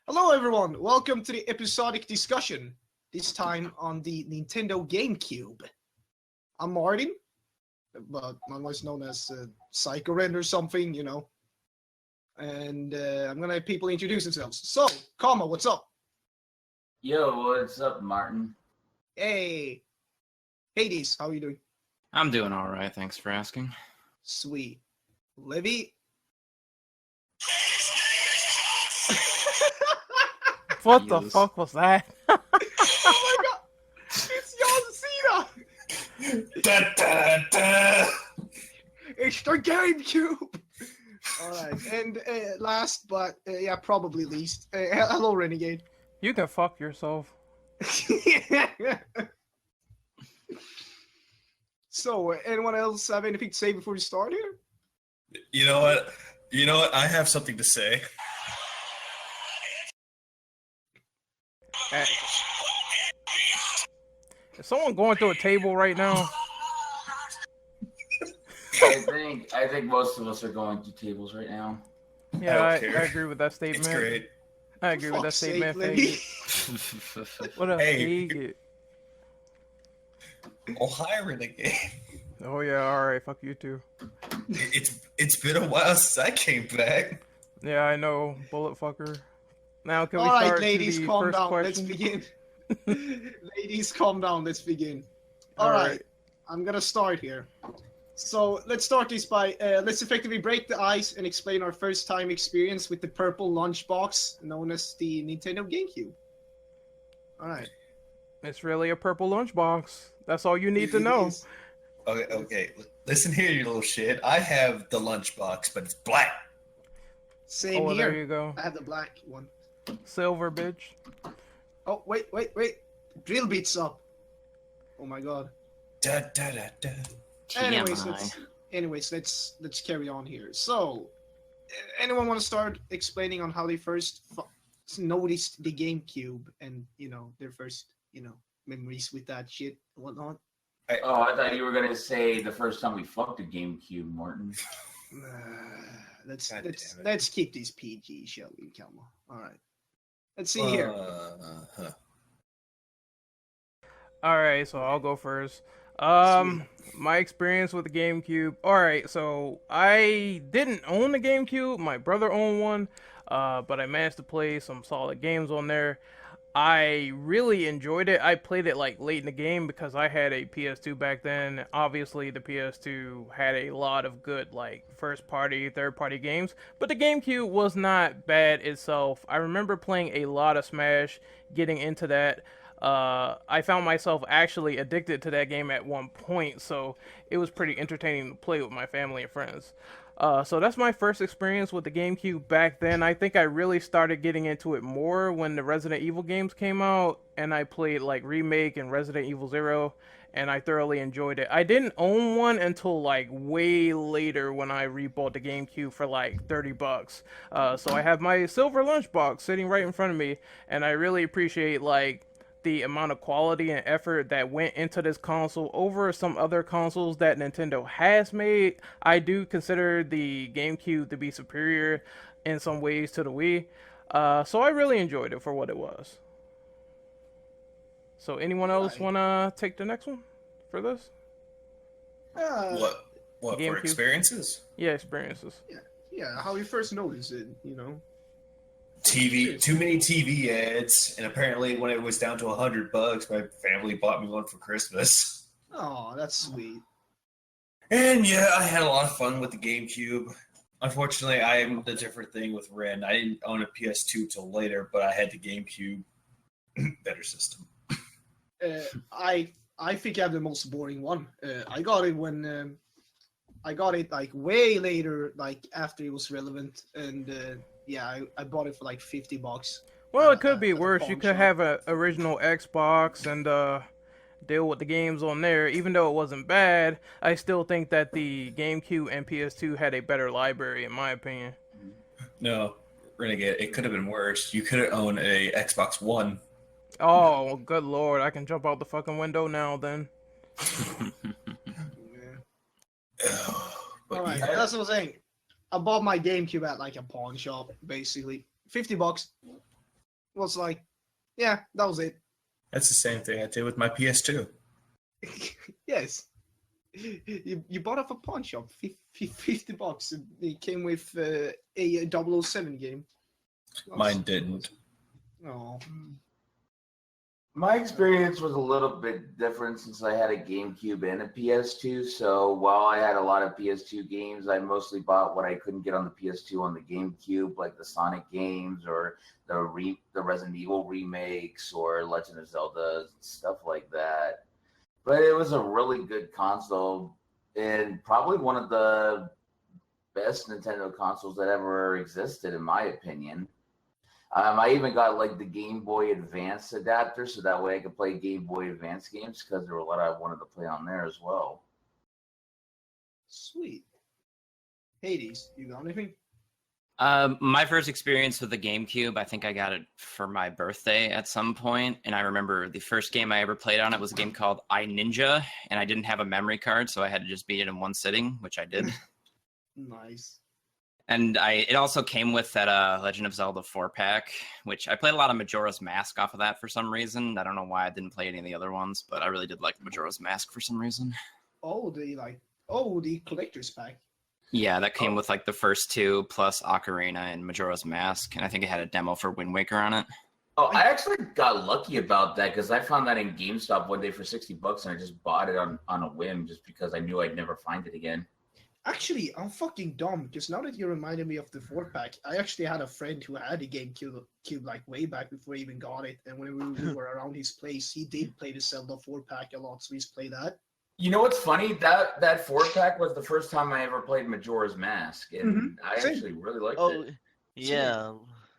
Hello everyone, welcome to the episodic discussion, this time on the Nintendo Gamecube. I'm Martin, but otherwise known as Psycho Ren or something, you know. And I'm gonna have people introduce themselves. So, Kama, what's up? Yo, what's up, Martin? Hey. Hades, how are you doing? I'm doing alright, thanks for asking. Sweet. Livy? What the Jesus. fuck was that? Oh my god! It's John Cena! Da, da, da. It's the GameCube! Alright, and last but probably least, hello Renegade. You can fuck yourself. So, anyone else have anything to say before we start here? You know what? I have something to say. Is someone going through a table right now? I think most of us are going through tables right now. Yeah, don't I care. agree with that statement. It's great. I agree with that Fuck's sake, statement. Libby. Faggot. What a Hey. faggot. Oh, hi, Renegade. Oh yeah, alright, fuck you too. It's been a while since I came back. Yeah, I know, bullet fucker. Now can we Alright, start ladies, to the calm first down. question? Let's begin. Ladies, calm down. Let's begin. Alright, I'm gonna start here. So, let's start this by, let's effectively break the ice and explain our first time experience with the purple lunchbox known as the Nintendo Gamecube. Alright. It's really a purple lunchbox. That's all you need to know. Okay. Listen here, you little shit. I have the lunchbox, but it's black. Same Oh, well, here. there you go. I have the black one. Silver, bitch. Oh, wait. Drill beats up. Oh my god. Da, da, da, da. Anyways, let's carry on here. So, anyone want to start explaining on how they first noticed the GameCube and their first memories with that shit and whatnot? I thought you were gonna say the first time we fucked a GameCube, Martin. Let's keep this PG, shall we, Kelma? All right. Let's see here. Alright, so I'll go first. My experience with the GameCube. Alright, so I didn't own the GameCube. My brother owned one, but I managed to play some solid games on there. I really enjoyed it. I played it like late in the game because I had a PS2 back then. Obviously, the PS2 had a lot of good like first party, third party games, but the GameCube was not bad itself. I remember playing a lot of Smash, getting into that. I found myself actually addicted to that game at one point, so it was pretty entertaining to play with my family and friends. So that's my first experience with the GameCube back then. I think I really started getting into it more when the Resident Evil games came out, and I played like Remake and Resident Evil 0, and I thoroughly enjoyed it. I didn't own one until like way later when I rebought the GameCube for like $30. So I have my silver lunchbox sitting right in front of me, and I really appreciate like the amount of quality and effort that went into this console over some other consoles that Nintendo has made. I do consider the GameCube to be superior in some ways to the Wii. So I really enjoyed it for what it was. So anyone else want to take the next one for this? What for GameCube. experiences? Yeah, experiences. Yeah, how you first noticed it, TV, too many TV ads, and apparently when it was down to $100, my family bought me one for Christmas. Oh, that's sweet. And yeah, I had a lot of fun with the GameCube. Unfortunately, I am the different thing with Ren. I didn't own a PS2 till later, but I had the GameCube. Better system. I think I have the most boring one. I got it when I got it like way later, like after it was relevant, and I bought it for like $50. Well, it could be at a worse. pawn You could shop. have an original Xbox and deal with the games on there. Even though it wasn't bad, I still think that the GameCube and PS2 had a better library, in my opinion. No, Renegade, it could have been worse. You could have owned a Xbox One. Oh, good lord, I can jump out the fucking window now then. But Alright, yeah, that's what I'm saying. I bought my GameCube at like a pawn shop, basically. $50. was like, yeah, that was it. That's the same thing I did with my PS2. Yes. You bought off a pawn shop, $50. And it came with a 007 game. Mine didn't. Oh. My experience was a little bit different since I had a GameCube and a PS2. So while I had a lot of PS2 games, I mostly bought what I couldn't get on the PS2 on the GameCube, like the Sonic games or the Resident Evil remakes or Legend of Zelda, stuff like that. But it was a really good console and probably one of the best Nintendo consoles that ever existed, in my opinion. I even got like the Game Boy Advance adapter, so that way I could play Game Boy Advance games because there were a lot I wanted to play on there as well. Sweet. Hades, you got anything? My first experience with the GameCube, I think I got it for my birthday at some point, and I remember the first game I ever played on it was a game called I Ninja, and I didn't have a memory card, so I had to just beat it in one sitting, which I did. Nice. And it also came with that Legend of Zelda 4-pack, which I played a lot of Majora's Mask off of that for some reason. I don't know why I didn't play any of the other ones, but I really did like Majora's Mask for some reason. Oh, the collector's pack. Yeah, that came with like the first two plus Ocarina and Majora's Mask, and I think it had a demo for Wind Waker on it. Oh, I actually got lucky about that because I found that in GameStop one day for $60 and I just bought it on a whim just because I knew I'd never find it again. Actually, I'm fucking dumb because now that you reminded me of the 4-pack, I actually had a friend who had a GameCube like way back before he even got it, and when we were around his place, he did play the Zelda 4-pack a lot, so he's played that. You know what's funny? That 4-pack was the first time I ever played Majora's Mask, and I actually really liked it. Yeah.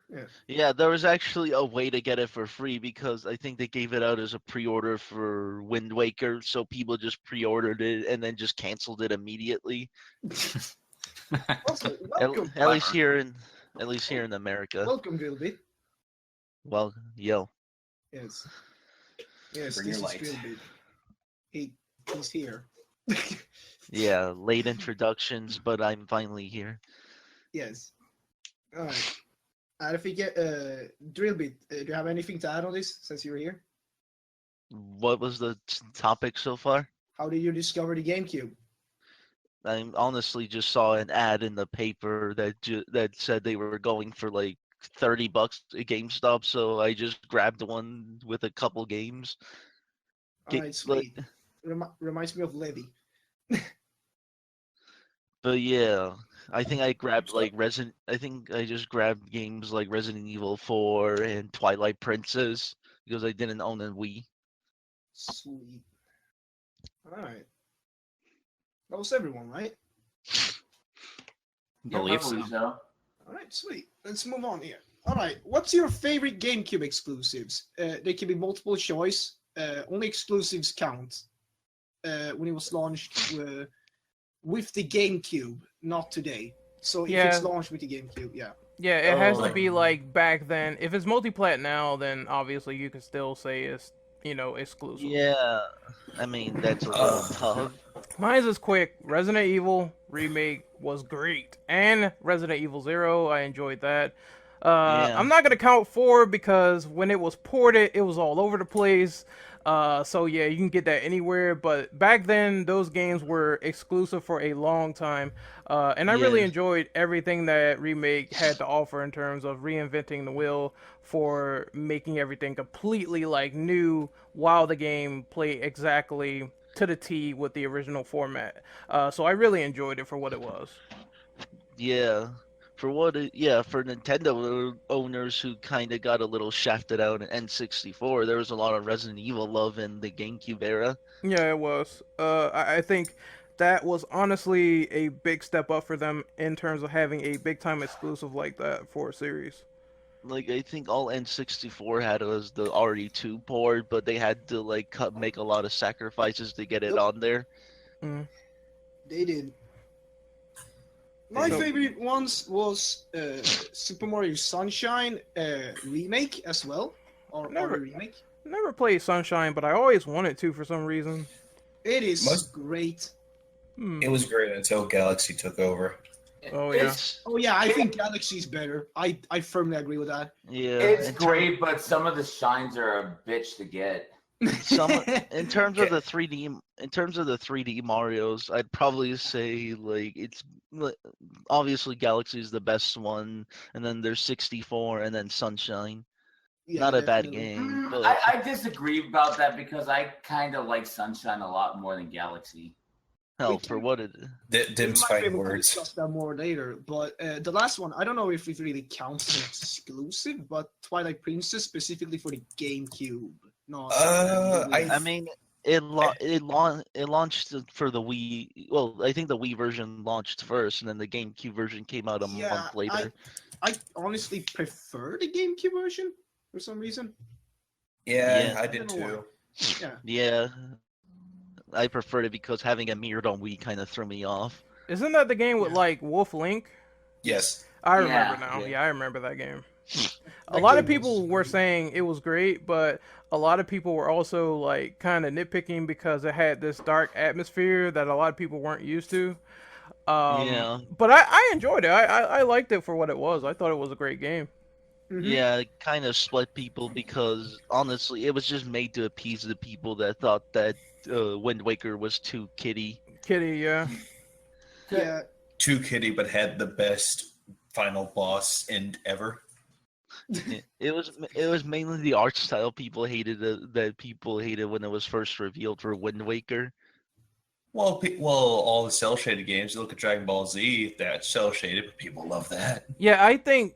Yeah. Yeah, there was actually a way to get it for free because I think they gave it out as a pre-order for Wind Waker, so people just pre-ordered it and then just canceled it immediately. Also, At, welcome, at least here in America. welcome, Gilby. Well, yo. Yes. Yes, Bring this your is light. Gilby. He's here. Yeah, late introductions, but I'm finally here. Yes. All right. And if we get Drillbit, do you have anything to add on this since you're here? What was the topic so far? How did you discover the GameCube? I honestly just saw an ad in the paper that said they were going for like $30 at GameStop, so I just grabbed one with a couple games. All right, sweet. Reminds me of Levy. But yeah, I think I grabbed like I think I just grabbed games like Resident Evil 4 and Twilight Princess because I didn't own a Wii. Sweet. All right. That was everyone, right? Believe so. All right, sweet. Let's move on here. All right. What's your favorite GameCube exclusives? There can be multiple choice. Only exclusives count. When it was launched with the GameCube, not today. So if it's launched with the GameCube, yeah. Yeah, it has to be like back then. If it's multi-plat now, then obviously you can still say it's, exclusive. Yeah, I mean that's a little tough. Mine's is quick. Resident Evil Remake was great, and Resident Evil 0, I enjoyed that. I'm not gonna count 4 because when it was ported, it was all over the place. So yeah, you can get that anywhere. But back then, those games were exclusive for a long time, and I really enjoyed everything that Remake had to offer in terms of reinventing the wheel for making everything completely like new, while the game played exactly to the T with the original format. So I really enjoyed it for what it was. Yeah. For Nintendo owners who kind of got a little shafted out in N64, there was a lot of Resident Evil love in the GameCube era. Yeah, it was. I think that was honestly a big step up for them in terms of having a big time exclusive like that for a series. Like I think all N64 had was the RE2 port, but they had to make a lot of sacrifices to get it on there. Mm. They did. My favorite ones was Super Mario Sunshine remake as well, or remake. Never played Sunshine, but I always wanted to for some reason. It is great. It was great until Galaxy took over. Oh yeah. Oh yeah, I think Galaxy's better. I firmly agree with that. Yeah, It's great, but some of the shines are a bitch to get. in terms of the 3D Mario's, I'd probably say like it's obviously Galaxy is the best one, and then there's 64, and then Sunshine. Yeah, Not a bad definitely. game, but I disagree about that because I kind of like Sunshine a lot more than Galaxy. hell, for what it Dim's We might be fighting able to words. discuss that more later. But the last one, I don't know if it really counts as exclusive, but Twilight Princess specifically for the GameCube. No, I mean, it launched for the Wii. Well, I think the Wii version launched first, and then the GameCube version came out a month later. I honestly prefer the GameCube version for some reason. Yeah, Yeah. I did don't know too. Yeah. Yeah, I preferred it because having it mirrored on Wii kind of threw me off. Isn't that the game with like Wolf Link? Yes. I remember Yeah, now. yeah. Yeah, I remember that game. A That lot of game was people were really saying it was great, but a lot of people were also like kind of nitpicking because it had this dark atmosphere that a lot of people weren't used to. Yeah. But I enjoyed it. I liked it for what it was. I thought it was a great game. Mhm. Yeah, it kind of split people because honestly, it was just made to appease the people that thought that Wind Waker was too kiddie. Kitty, yeah. Yeah. Too kiddie, but had the best final boss end ever. It was mainly the art style people hated that people hated when it was first revealed for Wind Waker. Well, all the cell shaded games. You look at Dragon Ball Z, that's cell shaded, but people love that. Yeah, I think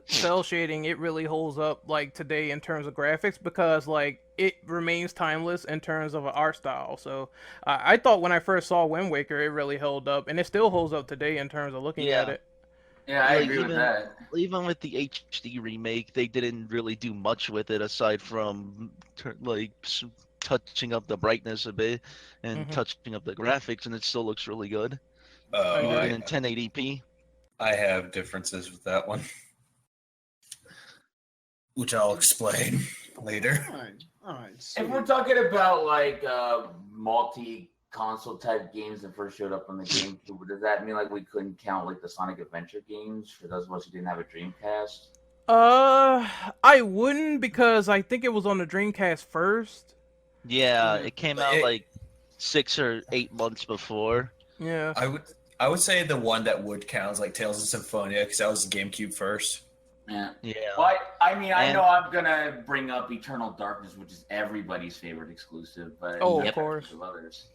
cell shading it really holds up like today in terms of graphics because like it remains timeless in terms of an art style. So I thought when I first saw Wind Waker, it really held up, and it still holds up today in terms of looking at Yeah. it. Yeah, I Like, agree with that. Even with the HD remake, they didn't really do much with it aside from touching up the brightness a bit and Mhm. touching up the graphics, and it still looks really good, Oh, even yeah. in 1080p. I have differences with that one, which I'll explain later. All right. If So, we're talking about like multi-console type games that first showed up on the GameCube, does that mean like we couldn't count like the Sonic Adventure games for those of us who didn't have a Dreamcast? I wouldn't because I think it was on the Dreamcast first. Yeah, it came out It- like 6 or 8 months before. Yeah. I would say the one that would count is like Tales of Symphonia because that was the GameCube first. Yeah. Yeah. Well, I mean, I And- know I'm gonna bring up Eternal Darkness, which is everybody's favorite exclusive, but Oh, of there's course. others.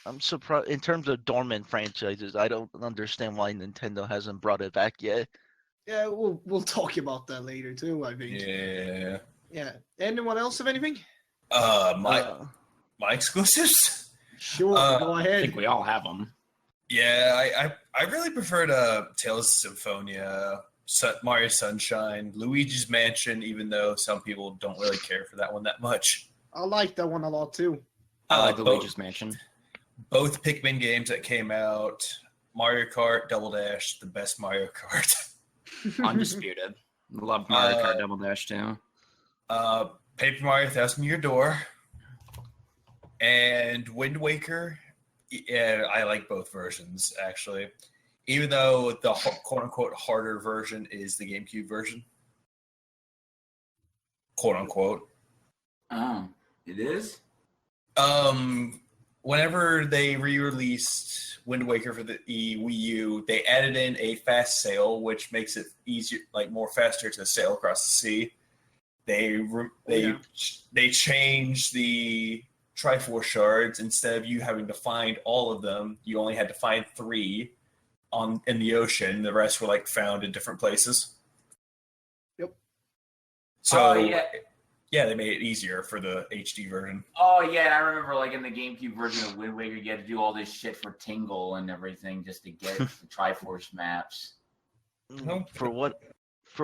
I'm surprised in terms of dormant franchises. I don't understand why Nintendo hasn't brought it back yet. yeah, we'll talk about that later too. I think. Yeah. Yeah. Anyone else have anything? My exclusives. Sure. Uh, go I ahead. think we all have them. Yeah, I really preferred Tales of Symphonia, Mario Sunshine, Luigi's Mansion, even though some people don't really care for that one that much. I like that one a lot too. I like both- Luigi's Mansion. Both Pikmin games that came out, Mario Kart, Double Dash, the best Mario Kart. Undisputed. Love Mario Uh, Kart Double Dash too. Paper Mario Thousand Year Door, and Wind Waker. Yeah, I like both versions actually, even though the quote unquote harder version is the GameCube version. Quote unquote. Oh, it is? Whenever they re-released Wind Waker for the Wii U, they added in a fast sail, which makes it easier, like more faster to sail across the sea. They changed the Triforce shards. Instead of you having to find all of them, you only had to find 3 in the ocean. The rest were like found in different places. Yep. So yeah. they made it easier for the HD version. Oh yeah, and I remember like in the GameCube version of Wind Waker, you had to do all this shit for Tingle and everything just to get the Triforce maps. No. For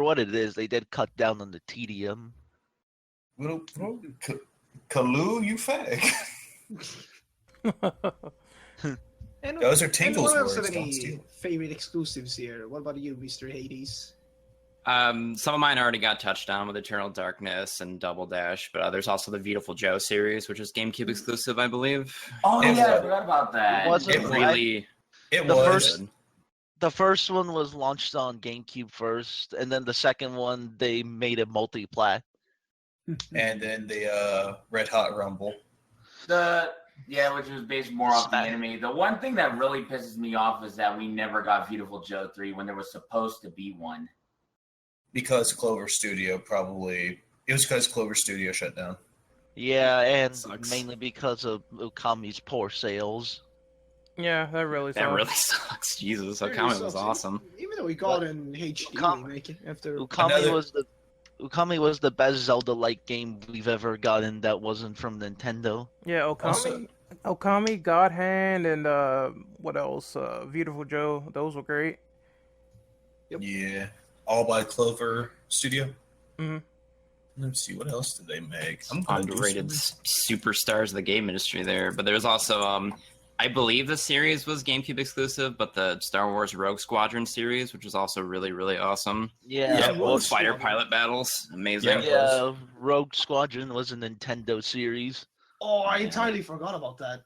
what it is, they did cut down on the tedium. Little Kalu, you fag. And Those are Tingle's anyone else words, have don't any steal. favorite exclusives here? What about you, Mr. Hades? Some of mine already got touched on with Eternal Darkness and Double Dash, but there's also the Beautiful Joe series, which is GameCube exclusive, I believe. Oh It yeah, I was- forgot about that. Was It it? really, It The was. first- The first one was launched on GameCube first, and then the second one they made it multi-plat. And then the Red Hot Rumble. Which was based more off the Smack. anime. The one thing that really pisses me off is that we never got Beautiful Joe 3 when there was supposed to be one. Because Clover Studio probably... It was because Clover Studio shut down. Yeah, and Sucks. mainly because of Okami's poor sales. Yeah, that really That sucks. really sucks. Jesus, Really Okami was sucks. awesome. Even though we got an HD Ukami- remake after. Ukami was the best Zelda-like game we've ever gotten that wasn't from Nintendo. Yeah, Okami, God Hand, and what else? Beautiful Joe. Those were great. Yep. Yeah. All by Clover Studio. Mhm. Let's see, what else did they make? I'm gonna do Underrated some- superstars of the game industry there. But there's also, I believe the series was GameCube exclusive, but the Star Wars Rogue Squadron series, which was also really, really awesome. Yeah, Yeah, Rogue Both fighter Squadron. pilot battles, amazing. Yeah. Rogue Squadron was a Nintendo series. Oh, I entirely forgot about that.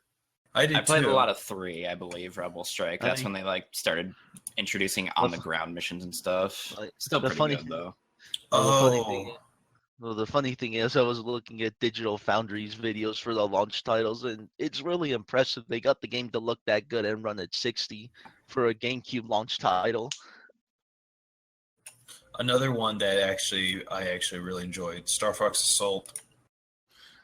I did I played too. a lot of 3, I believe, Rebel Strike. That's I- when they started introducing on the ground missions and stuff. Like, Still the pretty funny good thing- though. The funny thing is, I was looking at Digital Foundry's videos for the launch titles, and it's really impressive. They got the game to look that good and run at 60 for a GameCube launch title. Another one that I actually really enjoyed, Star Fox Assault.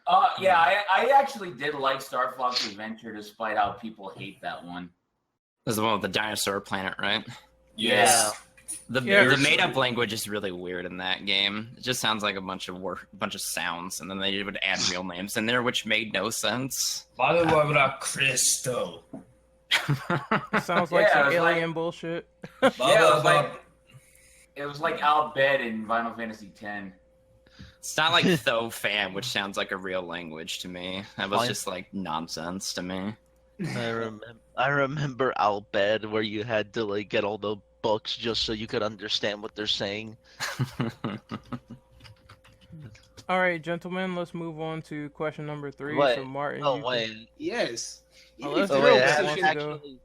I actually did like Star Fox Adventure despite how people hate that one. This is the one with the dinosaur planet, right? Yes. The Yeah. made up language is really weird in that game. It just sounds like a bunch of sounds, and then they would add real names in there, which made no sense. Crystal. It sounds like Yeah, some it was alien bullshit. It was like Al Bed in Final Fantasy X. It's not like Tho Fam, which sounds like a real language to me. That was Fine. just like nonsense to me. I remember Al Bed, where you had to get all the books just so you could understand what they're saying. All right, gentlemen, let's move on to question number 3 Wait, from Martin. Oh you can- wait, Yes. Oh, Even let's if oh the do wait, real I that haven't position-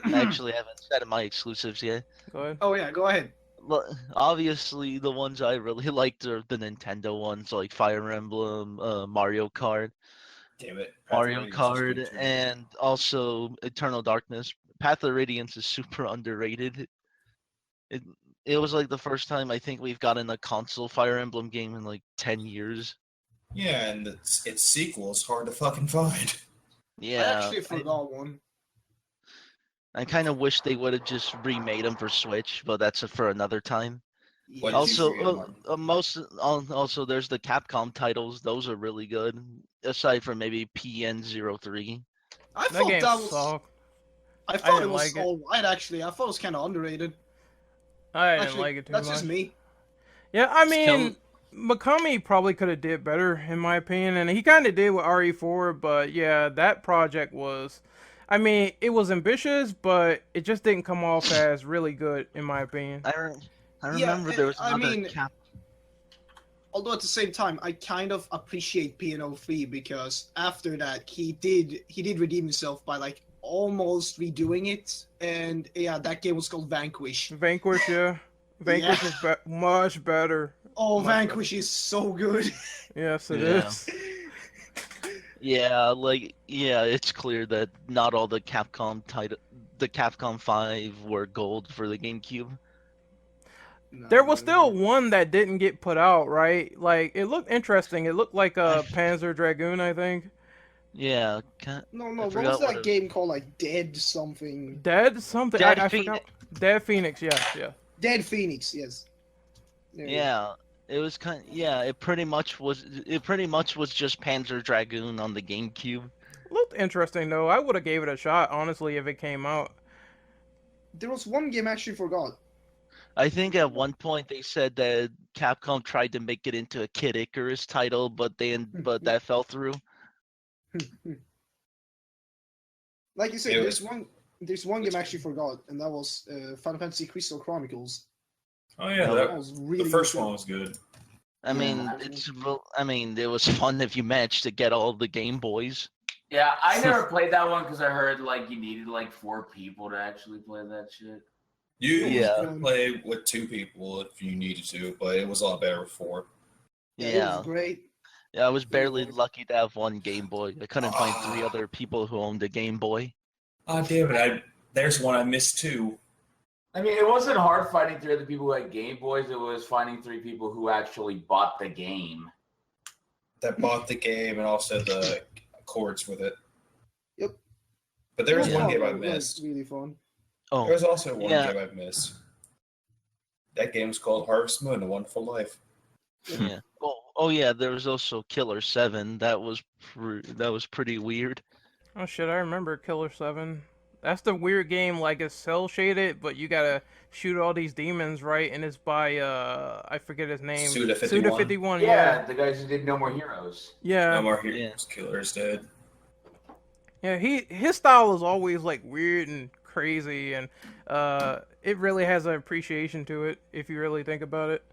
one. actually haven't said my exclusives yet. Go ahead. Oh yeah, go ahead. Well, obviously, the ones I really liked are the Nintendo ones, like Fire Emblem, Mario Kart, Damn it. Mario Path of Radiance is Kart, good too. and also Eternal Darkness. Path of Radiance is super underrated. It was like the first time I think we've gotten a console Fire Emblem game in like 10 years. Yeah, and its sequel is hard to fucking find. Yeah, I actually forgot one. I kind of wish they would have just remade them for Switch, but that's for another time. What Yes. did you Also, forget, also there's the Capcom titles; those are really good. Aside from maybe PN03. I That thought game that was. sucked. I thought it didn't was like it. alright actually. I thought it was kind of underrated. I didn't Actually, like it too that's much. just me. Yeah, I Still- mean, Mikami probably could have did better, in my opinion, and he kind of did with RE4, but yeah, that project was... I mean, it was ambitious, but it just didn't come off as really good, in my opinion. I Yeah, remember there was I another mean- Although at the same time, I kind of appreciate PNO3 because after that he did redeem himself by almost redoing it, and yeah, that game was called Vanquish. Vanquish, yeah. Vanquish is much better. Oh, Much Vanquish is so good. Yes, it Yeah. is. Yeah, it's clear that not all the Capcom the Capcom 5 were gold for the GameCube. There was still one that didn't get put out, right? Like, it looked interesting. It looked like a Panzer Dragoon, I think. Yeah, No, I what forgot was what that it- game called? Dead something. Dead something. Dead I Phoenix. forgot. Dead Phoenix, yeah. Dead Phoenix, yes. There you go. yeah. It was it pretty much was just Panzer Dragoon on the GameCube. Looked interesting, though. I would have gave it a shot, honestly, if it came out. There was one game I actually forgot. I think at one point they said that Capcom tried to make it into a Kid Icarus title, but that fell through. Like you said, Yeah. there's one game I actually forgot, and that was Final Fantasy Crystal Chronicles. Oh yeah, No, That that, was really the first good. one was good. I mean, Yeah. it was fun if you managed to get all the Game Boys. Yeah, I never played that one because I heard like you needed like 4 people to actually play that shit. You Yeah. could play with 2 people if you needed to, but it was a lot better with 4. It Yeah. was great. Yeah, I was barely Boy. lucky to have one Game Boy. I couldn't find 3 other people who owned a Game Boy. Oh, damn it. There's one I missed too. I mean, it wasn't hard finding 3 other people who had Game Boys. It was finding 3 people who actually bought the game. That bought the game and also the cords with it. Yep. But there was It was one fun. game I It was missed. really fun. Oh, There was also one Yeah. game I missed. That game was called Harvest Moon: A Wonderful Life. yeah. Oh yeah, there was also Killer 7. That was pretty weird. Oh shit, I remember Killer 7. That's the weird game, like it's cell shaded, but you gotta shoot all these demons, right? And it's by I forget his name. Suda 51. Suda 51, Yeah, yeah. the guys who did No More Heroes. Yeah. No More Heroes, Killer's dead. Yeah, his style is always like weird and crazy, and it really has an appreciation to it if you really think about it.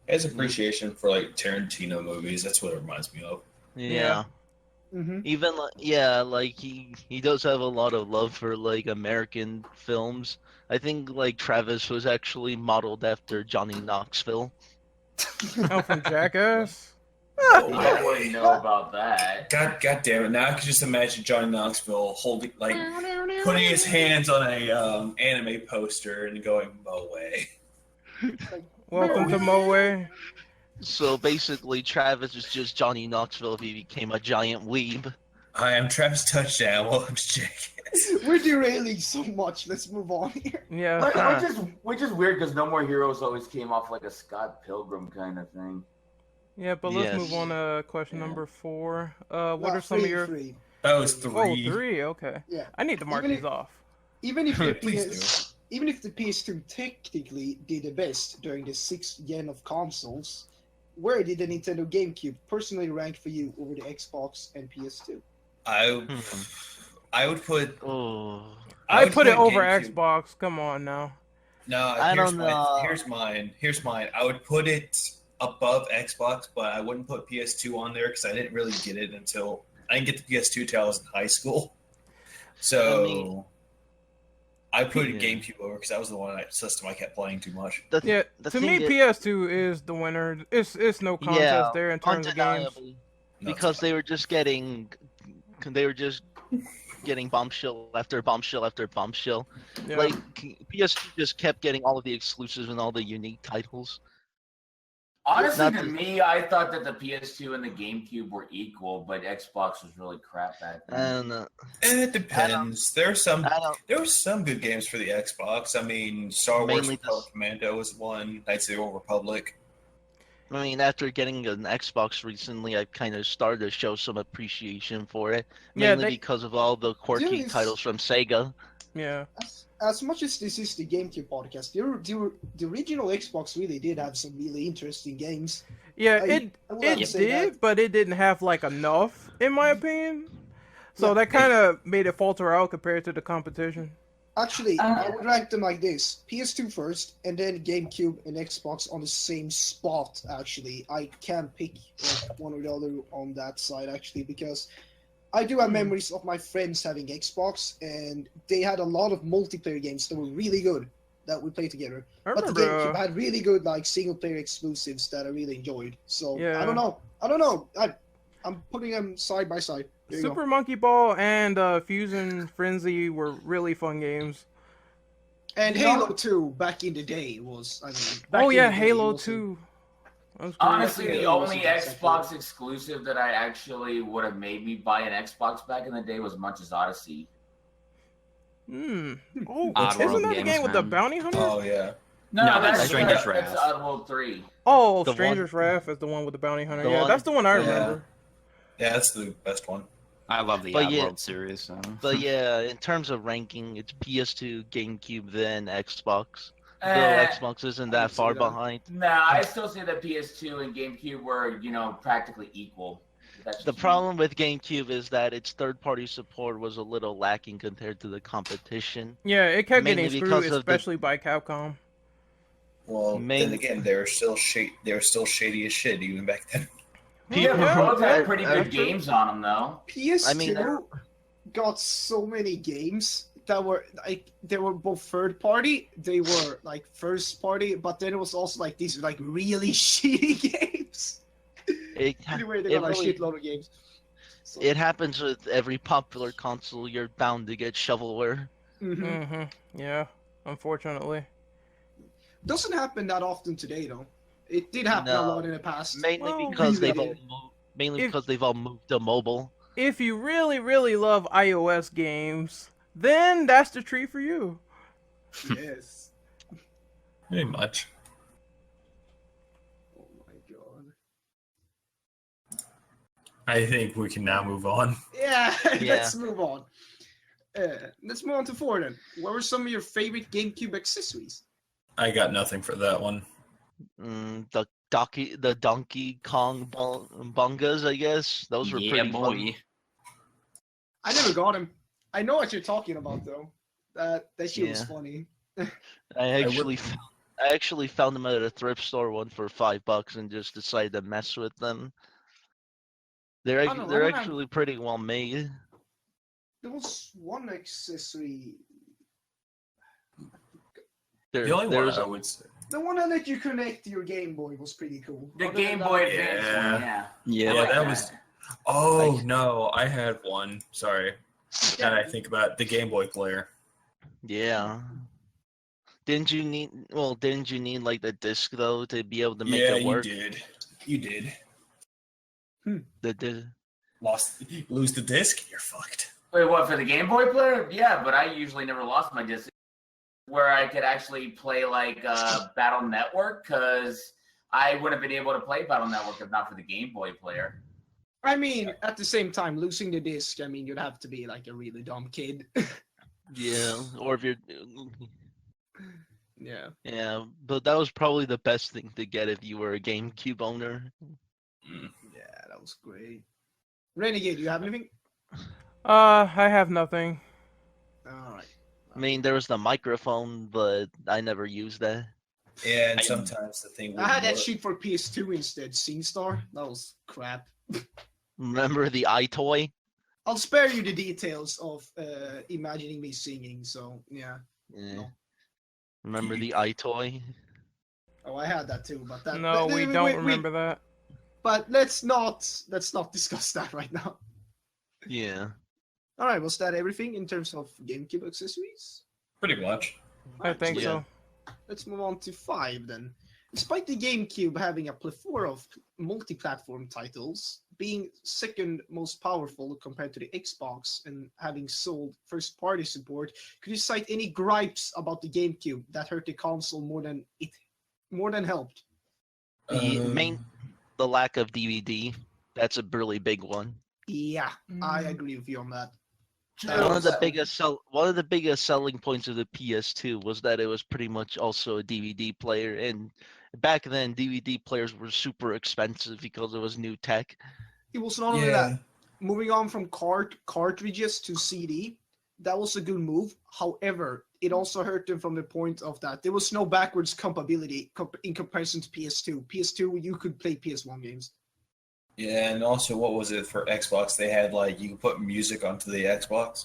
He has appreciation for like Tarantino movies. That's what it reminds me of. Yeah. Mm-hmm. Even like he does have a lot of love for like American films. I think like Travis was actually modeled after Johnny Knoxville. Oh, from Jackass? I wouldn't know about that. God damn it! Now I can just imagine Johnny Knoxville holding, like, putting his hands on a anime poster and going away. Welcome to Moe. So basically, Travis is just Johnny Knoxville if he became a giant weeb. I am Travis Touchdown. Welcome to Jackass. We're derailing so much. Let's move on here. Yeah. Which is weird because No More Heroes always came off like a Scott Pilgrim kind of thing. Yeah, but let's Yes. move on to question number 4. What are some of your... Three. That was Oh, 3. 3, okay. Yeah. I need to mark Even these off. Even if the Please even if the PS2 technically did the best during the 6th gen of consoles, where did the Nintendo GameCube personally rank for you over the Xbox and PS2? I would put. Oh, I put it over GameCube. Xbox. Come on now. No, I here's don't mine. know. Here's mine. I would put it above Xbox, but I wouldn't put PS2 on there because I didn't really get it until I didn't get the PS2 till I was in high school. So I put Yeah. GameCube over because that was the one system I kept playing too much. Yeah, the to thing me, is- PS2 is the winner. It's no contest Yeah, there in terms of games. undeniably, because they were just getting bombshell after bombshell after bombshell. Yeah. Like PS2 just kept getting all of the exclusives and all the unique titles. Honestly, Not to to- me, I thought that the PS2 and the GameCube were equal, but Xbox was really crap back then. And And it depends. There I were some good games for the Xbox. I mean, Star Wars Mainly Republic Commando was one. Knights of the Old Republic. I mean, after getting an Xbox recently, I kind of started to show some appreciation for it, Yeah, mainly they- because of all the quirky Yes. titles from Sega. Yeah. As much as this is the GameCube podcast, the original Xbox really did have some really interesting games. Yeah, I would have to it say did, that. but it didn't have like enough, in my opinion. So that kind of made it falter out compared to the competition. Actually, I would rank them like this: PS2 first, and then GameCube and Xbox on the same spot. Actually, I can't pick like, one or the other on that side actually because I do have memories of my friends having Xbox, and they had a lot of multiplayer games that were really good that we played together. I But the remember. GameCube had really good like single player exclusives that I really enjoyed. So Yeah. I don't know. I'm putting them side by side. There you go. Super Monkey Ball and Fusion Frenzy were really fun games. And You know- Halo 2 back in the day was. I mean. Back Oh in yeah, the day, Halo it wasn't- 2. That was cool. Honestly, Yeah, the it only wasn't exactly- Xbox exclusive that I actually would have made me buy an Xbox back in the day was Munch's Odyssey. Hmm. Oh, Oddworld isn't that the games, game with the man. bounty hunter? Oh yeah. No, that's Stranger's That's Wrath. Oddworld 3. Oh, The Stranger's Wrath is the one with the bounty hunter. The Yeah, one- that's the one I Yeah. remember. Yeah, that's the best one. I love the But yeah- Oddworld series. So. But yeah, in terms of ranking, it's PS2, GameCube, then Xbox. Though Eh, Xbox isn't I that can far see that. behind. Nah, I still say that PS2 and GameCube were, practically equal. That's The just me. problem with GameCube is that its third-party support was a little lacking compared to the competition. Yeah, it kept Mainly getting because screwed, of the- especially by Capcom. Well, Main- then again, they were still shady as shit even back then. Yeah, but both had pretty good actually- games on them, though. PS2 I mean, got so many games that were like they were both third party, they were like first party, but then it was also like these like really shitty games. Anyway, they got a really- shitload of games. So, It happens with every popular console. You're bound to get shovelware. mhm. Yeah, unfortunately. Doesn't happen that often today though. It did happen a No. lot in the past. Mainly Well, because really they've all did. mainly If- because they've all moved to mobile. If you really, really love iOS games, then that's the tree for you. Yes. Pretty much. Oh my god. I think we can now move on. Yeah, Yeah. let's move on. Let's move on to 4 then. What were some of your favorite GameCube accessories? I got nothing for that one. The Donkey Kong bungas, I guess. Those were Yeah, pretty boy. fun. I never got him. I know what you're talking about though. That shit was Yeah. funny. I actually found them at a thrift store one for $5 and just decided to mess with them. They're I don't know, I they're don't have- actually pretty well made. There was one accessory. The only one There's I would say. The one that let you connect your Game Boy was pretty cool. The Other than Game that- Boy Advance Yeah. one, yeah. Yeah. Yeah, like that was. Oh no, I had one. Sorry. Now that I think about it, the Game Boy player. Yeah. Didn't you need like the disc though to be able to make Yeah, it work? you did. You did. The Lose the disc, you're fucked. Wait, what, for the Game Boy player? Yeah, but I usually never lost my disc. Where I could actually play like Battle Network, because I wouldn't have been able to play Battle Network if not for the Game Boy player. I mean, at the same time, losing the disc, I mean, you'd have to be like a really dumb kid. Yeah, or if you're Yeah. yeah, but that was probably the best thing to get if you were a GameCube owner. Yeah, that was great. Renegade, do you have anything? I have nothing. Alright. I mean, there was the microphone, but I never used that. Yeah, and sometimes the thing. I had that wouldn't shit for PS2 instead, SingStar. That was crap. Remember the iToy? I'll spare you the details of imagining me singing, so yeah. Yeah. No. Remember the iToy? Oh, I had that too, but that No, we don't remember that. But let's not discuss that right now. Yeah. Alright, was that everything in terms of GameCube accessories? Pretty much. I think so. Let's move on to 5 then. Despite the GameCube having a plethora of multi-platform titles, being second most powerful compared to the Xbox and having sold first-party support, could you cite any gripes about the GameCube that hurt the console more than helped? The lack of DVD. That's a really big one. Yeah, I agree with you on that. One of the biggest selling points of the PS2 was that it was pretty much also a DVD player, and back then DVD players were super expensive because it was new tech. It was not only that. Moving on from cartridges to CD, that was a good move. However, it also hurt them from the point of that there was no backwards compatibility in comparison to PS2. PS2, you could play PS1 games. Yeah, and also, what was it for Xbox? They had like you could put music onto the Xbox.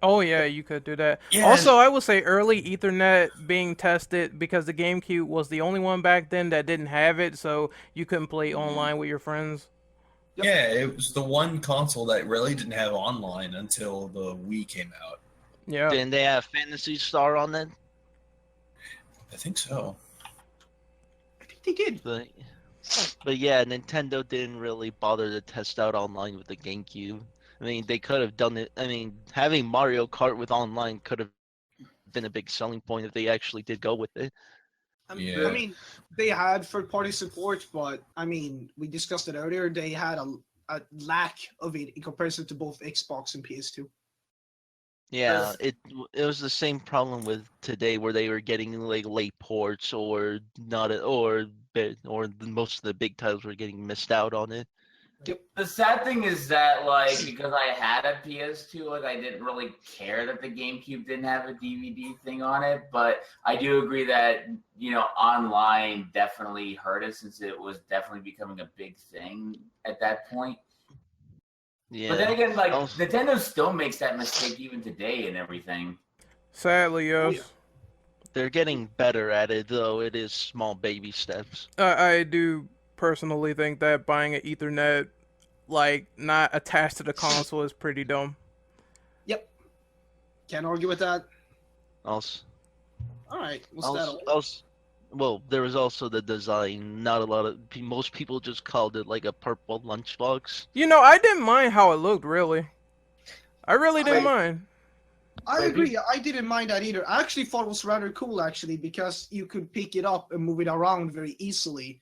Oh yeah, you could do that. Yeah. Also, I would say early Ethernet being tested because the GameCube was the only one back then that didn't have it, so you couldn't play online with your friends. Yep. Yeah, it was the one console that really didn't have online until the Wii came out. Yeah. Didn't they have Phantasy Star on it? I think so. I think they did. But yeah, Nintendo didn't really bother to test out online with the GameCube. I mean, they could have done it. I mean, having Mario Kart with online could have been a big selling point if they actually did go with it. Yeah. I mean, they had third-party support, but I mean, we discussed it earlier. They had a lack of it in comparison to both Xbox and PS2. Yeah, it was the same problem with today, where they were getting like late ports or not, most of the big titles were getting missed out on it. The sad thing is that, like, because I had a PS2, like, I didn't really care that the GameCube didn't have a DVD thing on it. But I do agree that, online definitely hurt us since it was definitely becoming a big thing at that point. Yeah. But then again, like, Nintendo still makes that mistake even today and everything. Sadly, yes. They're getting better at it, though. It is small baby steps. I do personally think that buying an Ethernet, like, not attached to the console is pretty dumb. Yep. Can't argue with that. Also, All right. What's that? All? well, there was also the design. Not a lot of most people just called it like a purple lunchbox. I didn't mind how it looked, really. I really didn't mind. I agree. I didn't mind that either. I actually thought it was rather cool, actually, because you could pick it up and move it around very easily.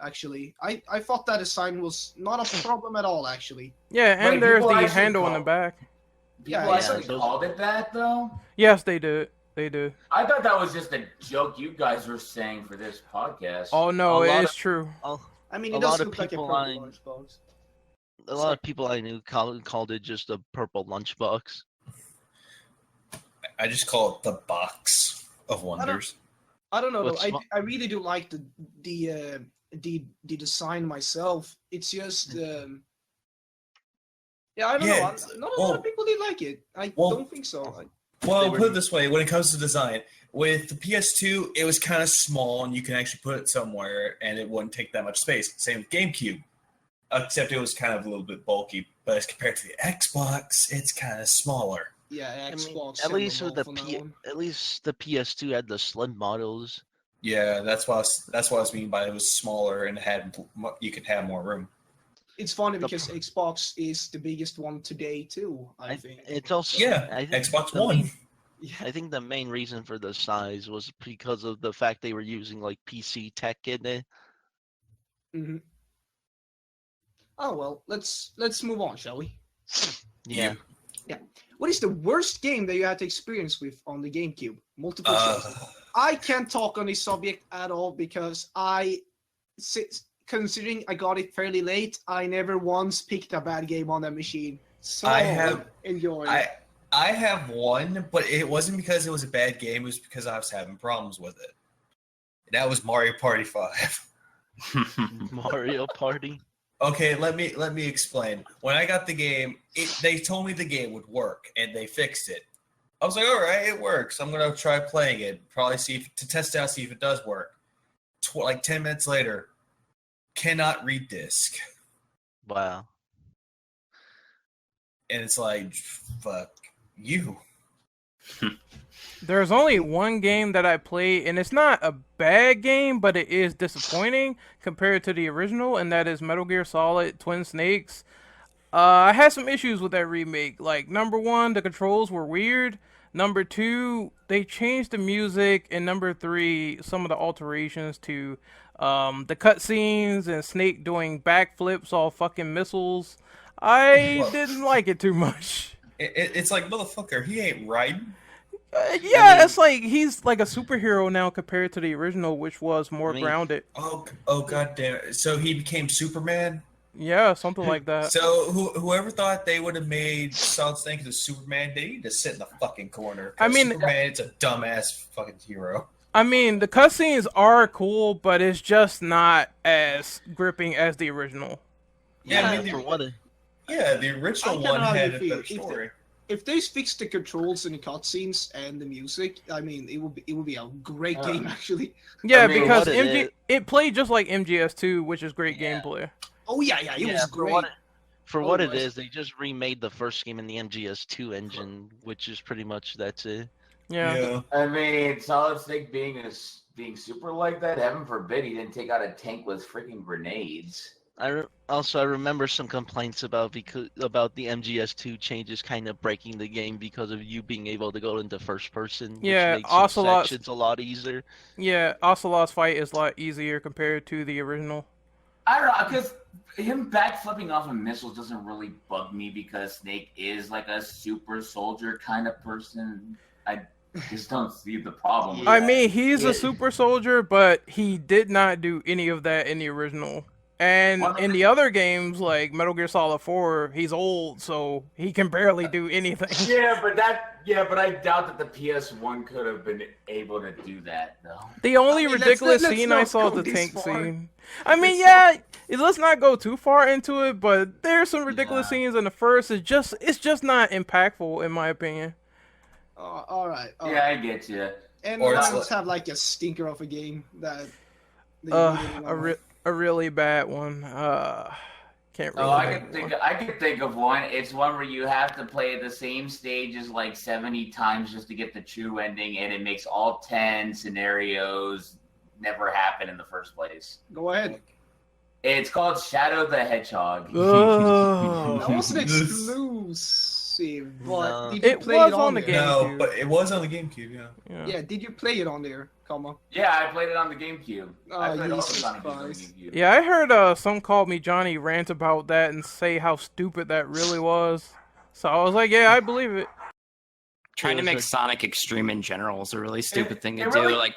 Actually, I thought that design was not a problem at all, actually. Yeah, and Wait, there's people the actually handle in the back. People actually called it that, though? Yes, they did. They did. I thought that was just a joke you guys were saying for this podcast. Oh, no, it is true. I mean, it does look like a purple lunchbox. A lot of people I knew called it just a purple lunchbox. I just call it the box of wonders. I don't know though. I really do like the design myself. It's just I don't know. Not a lot of people did like it. I don't think so. Well, put it this way: when it comes to design, with the PS2, it was kind of small, and you can actually put it somewhere, and it wouldn't take that much space. Same with GameCube, except it was kind of a little bit bulky. But as compared to the Xbox, it's kind of smaller. Yeah, Xbox. At least with the PS2 had the slim models. Yeah, that's what I was meaning by it was smaller and you could have more room. It's funny because Xbox is the biggest one today too. I think it's also Xbox One. I think the main reason for the size was because of the fact they were using like PC tech in it. Mm-hmm. Oh well, let's move on, shall we? Yeah. What is the worst game that you had to experience with on the GameCube? Multiple choice. I can't talk on this subject at all because considering I got it fairly late, I never once picked a bad game on that machine. So I have one, but it wasn't because it was a bad game. It was because I was having problems with it. And that was Mario Party 5. Mario Party? Okay, let me explain. When I got the game, they told me the game would work, and they fixed it. I was like, all right, it works. I'm gonna try playing it, probably see if it does work. Like 10 minutes later, cannot read disc. Wow. And it's like, fuck you. There's only one game that I played, and it's not a bad game, but it is disappointing compared to the original, and that is Metal Gear Solid Twin Snakes. I had some issues with that remake. Like, number one, the controls were weird. Number two, they changed the music. And number three, some of the alterations to the cutscenes and Snake doing backflips all fucking missiles. I didn't like it too much. It's like, motherfucker, he ain't riding. It's like he's like a superhero now compared to the original, which was more grounded. Oh, god damn it. So he became Superman? Yeah, something like that. So whoever thought they would have made Solid Snake as Superman, they need to sit in the fucking corner. I mean, Superman, it's a dumbass fucking hero. I mean, the cutscenes are cool, but it's just not as gripping as the original. Yeah, the original one had a better story. If they fix the controls and the cutscenes and the music, I mean, it would be a great game actually. Yeah, because it played just like MGS2, which is great gameplay. Oh yeah, it was great. For what it is, they just remade the first game in the MGS2 engine, which is pretty much that's it. Yeah. I mean, Solid Snake being super like that, heaven forbid he didn't take out a tank with freaking grenades. I remember some complaints about the MGS2 changes kind of breaking the game because of you being able to go into first person. Which makes sections a lot easier. Yeah, Ocelot's fight is a lot easier compared to the original. I don't know, because him backflipping off of missiles doesn't really bug me because Snake is like a super soldier kind of person. I just don't see the problem with I mean, he's a super soldier, but he did not do any of that in the original. And One of in the- the other games, like Metal Gear Solid 4, he's old, so he can barely do anything. Yeah, but I doubt that the PS1 could have been able to do that though. The only I mean, ridiculous let's scene not I saw is go the this tank far. scene. I mean, Let's yeah, let's not go too far into it, but there's some ridiculous Yeah. scenes in the first. It's just not impactful in my opinion. All right. Yeah, I get you. And Or let's it's have like a stinker of a game that you really wanna- A really bad one. Can't really. Oh, I think can of think. one. I can think of one. It's one where you have to play the same stages like 70 times just to get the true ending, and it makes all 10 scenarios never happen in the first place. Go ahead. It's called Shadow the Hedgehog. That Ugh. wasn't exclusive, but No. did you It play was it on the there? game. No, GameCube. but it was on the GameCube. Yeah. Yeah. Yeah, did you play it on there, comma? Yeah, I played it on the GameCube. I Oh, played all the Jesus Sonic games on the Christ. GameCube. Yeah, I heard some called me Johnny rant about that and say how stupid that really was. So I was like, yeah, I believe it. Trying to It was make a- Sonic Extreme in general is a really stupid thing to it do. really- Like,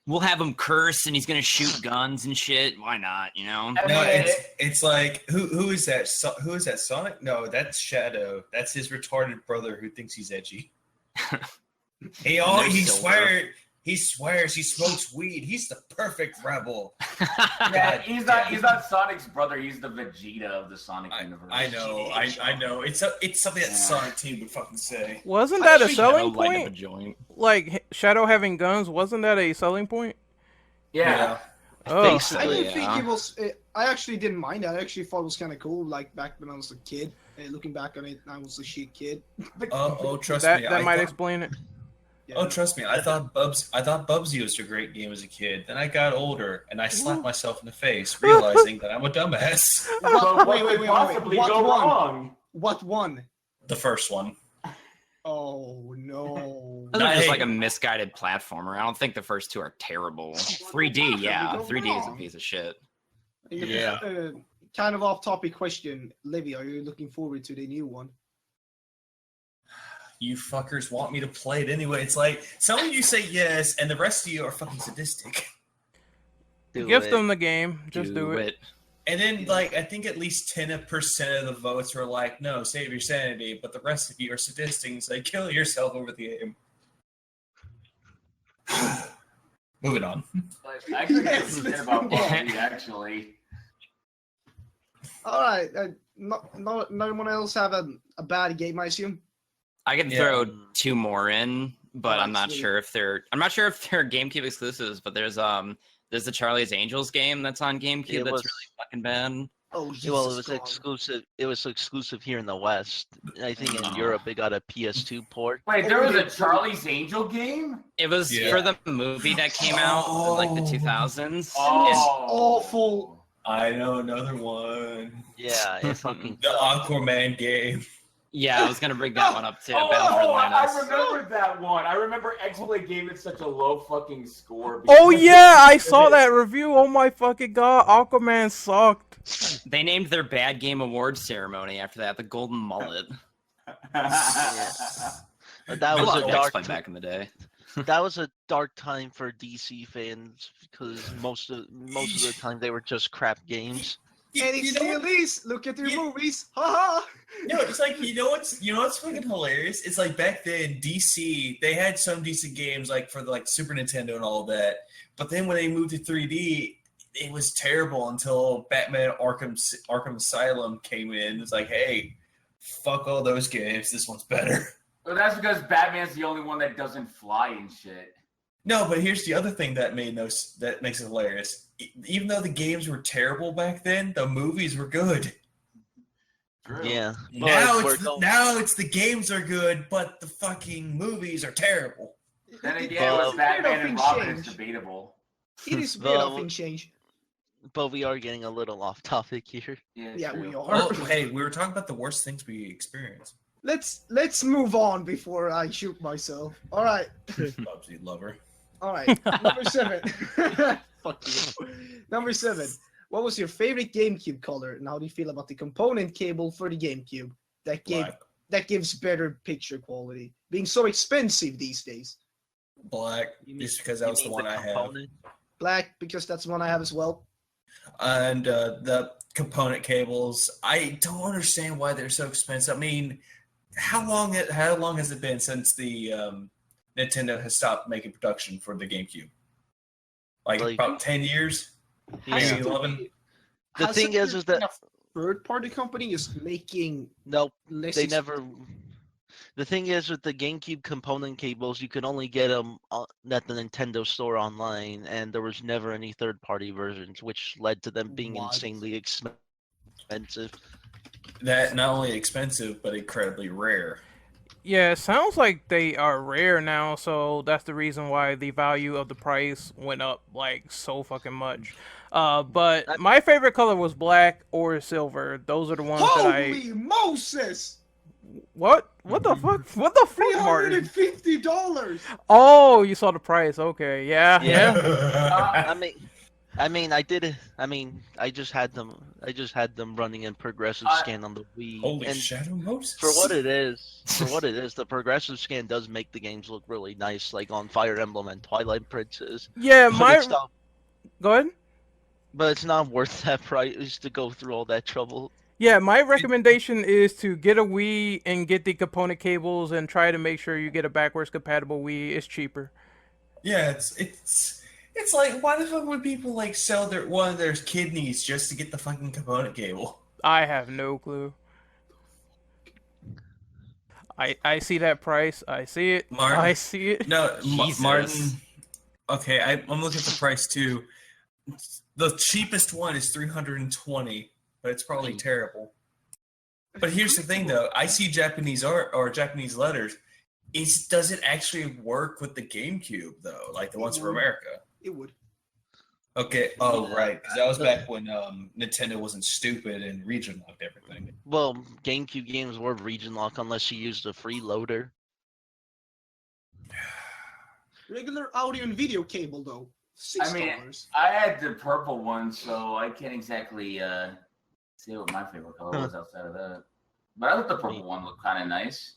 we'll have him curse and he's gonna shoot guns and shit. Why not? You know? I No, mean, it's like who is that? Who is that? Sonic? No, that's Shadow. That's his retarded brother who thinks he's edgy. He No he Silver. swears he smokes weed. He's the perfect rebel. yeah, God he's damn. not Sonic's brother. He's the Vegeta of the Sonic universe. I know. It's something that Sonic Team would fucking say. Wasn't that a Shadow selling light up a point? joint. Like Shadow having guns, wasn't that a selling point? Yeah. Oh, I Basically, didn't yeah. think it was. I actually didn't mind that. I actually thought it was kind of cool. Like back when I was a kid. Looking back on it, I was a shit kid. Oh, trust that me. that I might thought- explain it. Yeah. Oh, trust me. I thought Bubsy was a great game as a kid. Then I got older and I slapped myself in the face, realizing that I'm a dumbass. But Wait, what wait, could wait, possibly what go one? wrong? What one? The first one. Oh no. Those are just Hey. like a misguided platformer. I don't think the first two are terrible. 3D, yeah. Go 3D is a wrong. piece of shit. Yeah. Kind of off-topic question, Livy. Are you looking forward to the new one? You fuckers want me to play it anyway. It's like some of you say yes, and the rest of you are fucking sadistic. Do Gift it. them the game. Just do it. And then, like, I think at least 10% of the votes were like, no, save your sanity. But the rest of you are sadistic and say, kill yourself over the game. Moving on. I could Yes, forget let's about move on. Bubsy, actually. All right. No one else have a bad game, I assume. I can Yeah. throw two more in, but I'm not Absolutely. sure if they're GameCube exclusives, but there's the Charlie's Angels game that's on GameCube It that's was- really fucking bad. Oh, Well, it Jesus was God. exclusive. It was exclusive here in the West. I think in Europe it got a PS2 port. Wait, there was a Charlie's Angel game? It was Yeah. for the movie that came out in like the 2000s. Oh. awful. I know another one. Yeah, it fucking The Aquaman game. Yeah, I was gonna bring that one up too. Oh, Battle for I Atlantis. remember that one. I remember XBlade gave it such a low fucking score. Oh because- yeah, I saw that review. Oh my fucking god, Aquaman sucked. They named their bad game awards ceremony after that, the Golden Mullet. that I was loved a dark. X-Men back in the day. That was a dark time for DC fans because most of the time they were just crap games. And it's the release. Look at your You- movies. Haha. No, it's like you know what's fucking hilarious? It's like back then DC they had some decent games like for like Super Nintendo and all of that, but then when they moved to 3D, it was terrible until Batman Arkham Asylum came in. It's like, hey, fuck all those games. This one's better. Well, that's because Batman's the only one that doesn't fly and shit. No, but here's the other thing that that makes it hilarious. Even though the games were terrible back then, the movies were good. True. Yeah. Now But it's the games are good, but the fucking movies are terrible. Then It- again, Well, with Batman and things Robin, it's change. debatable. It is weird how Well, things change. But we are getting a little off topic here. Yeah, true. we are. Oh, hey, we were talking about the worst things we experienced. Let's move on before I shoot myself. All right. Bubsy lover. All right. Number 7. Fuck you. Number 7. What was your favorite GameCube color, and how do you feel about the component cable for the GameCube that gives better picture quality, being so expensive these days? Black, just because that was the one I have. Black, because that's one I have as well. And the component cables, I don't understand why they're so expensive. I mean, how long has it been since the Nintendo has stopped making production for the GameCube? Like about 10 years? Yeah. Maybe 11? The thing is that a third-party company is making nope, less. they never. The thing is with the GameCube component cables, you could only get them at the Nintendo store online, and there was never any third-party versions, which led to them being What? insanely expensive. That not only expensive, but incredibly rare. Yeah, it sounds like they are rare now, so that's the reason why the value of the price went up like so fucking much. But my favorite color was black or silver. Those are the ones that I. Holy Moses! What? What the fuck? What the fuck, Martin? $350. Oh, you saw the price. Okay, yeah. I just had them running in progressive scan on the Wii. Holy and Shadow Moses! for what it is, the progressive scan does make the games look really nice, like on Fire Emblem and Twilight Princess. Yeah, But Go ahead. But it's not worth that price to go through all that trouble. Yeah, my recommendation is to get a Wii and get the component cables and try to make sure you get a backwards compatible Wii. It's cheaper. Yeah, it's like, why the fuck would people like sell one of their kidneys just to get the fucking component cable? I have no clue. I see that price. I see it. Martin? I see it. No, Jesus. Martin. Okay, I'm looking at the price too. The cheapest one is $320, but it's probably terrible. But here's the thing, though. I see Japanese art or Japanese letters. Does it actually work with the GameCube though? Like the ones for America? It would. Okay. Oh, right. Because that was back when Nintendo wasn't stupid and region locked everything. Well, GameCube games were region lock unless you used a free loader. Regular audio and video cable, though. $6. I mean, I had the purple one, so I can't exactly say what my favorite color was outside of that. But I thought the purple one looked kind of nice.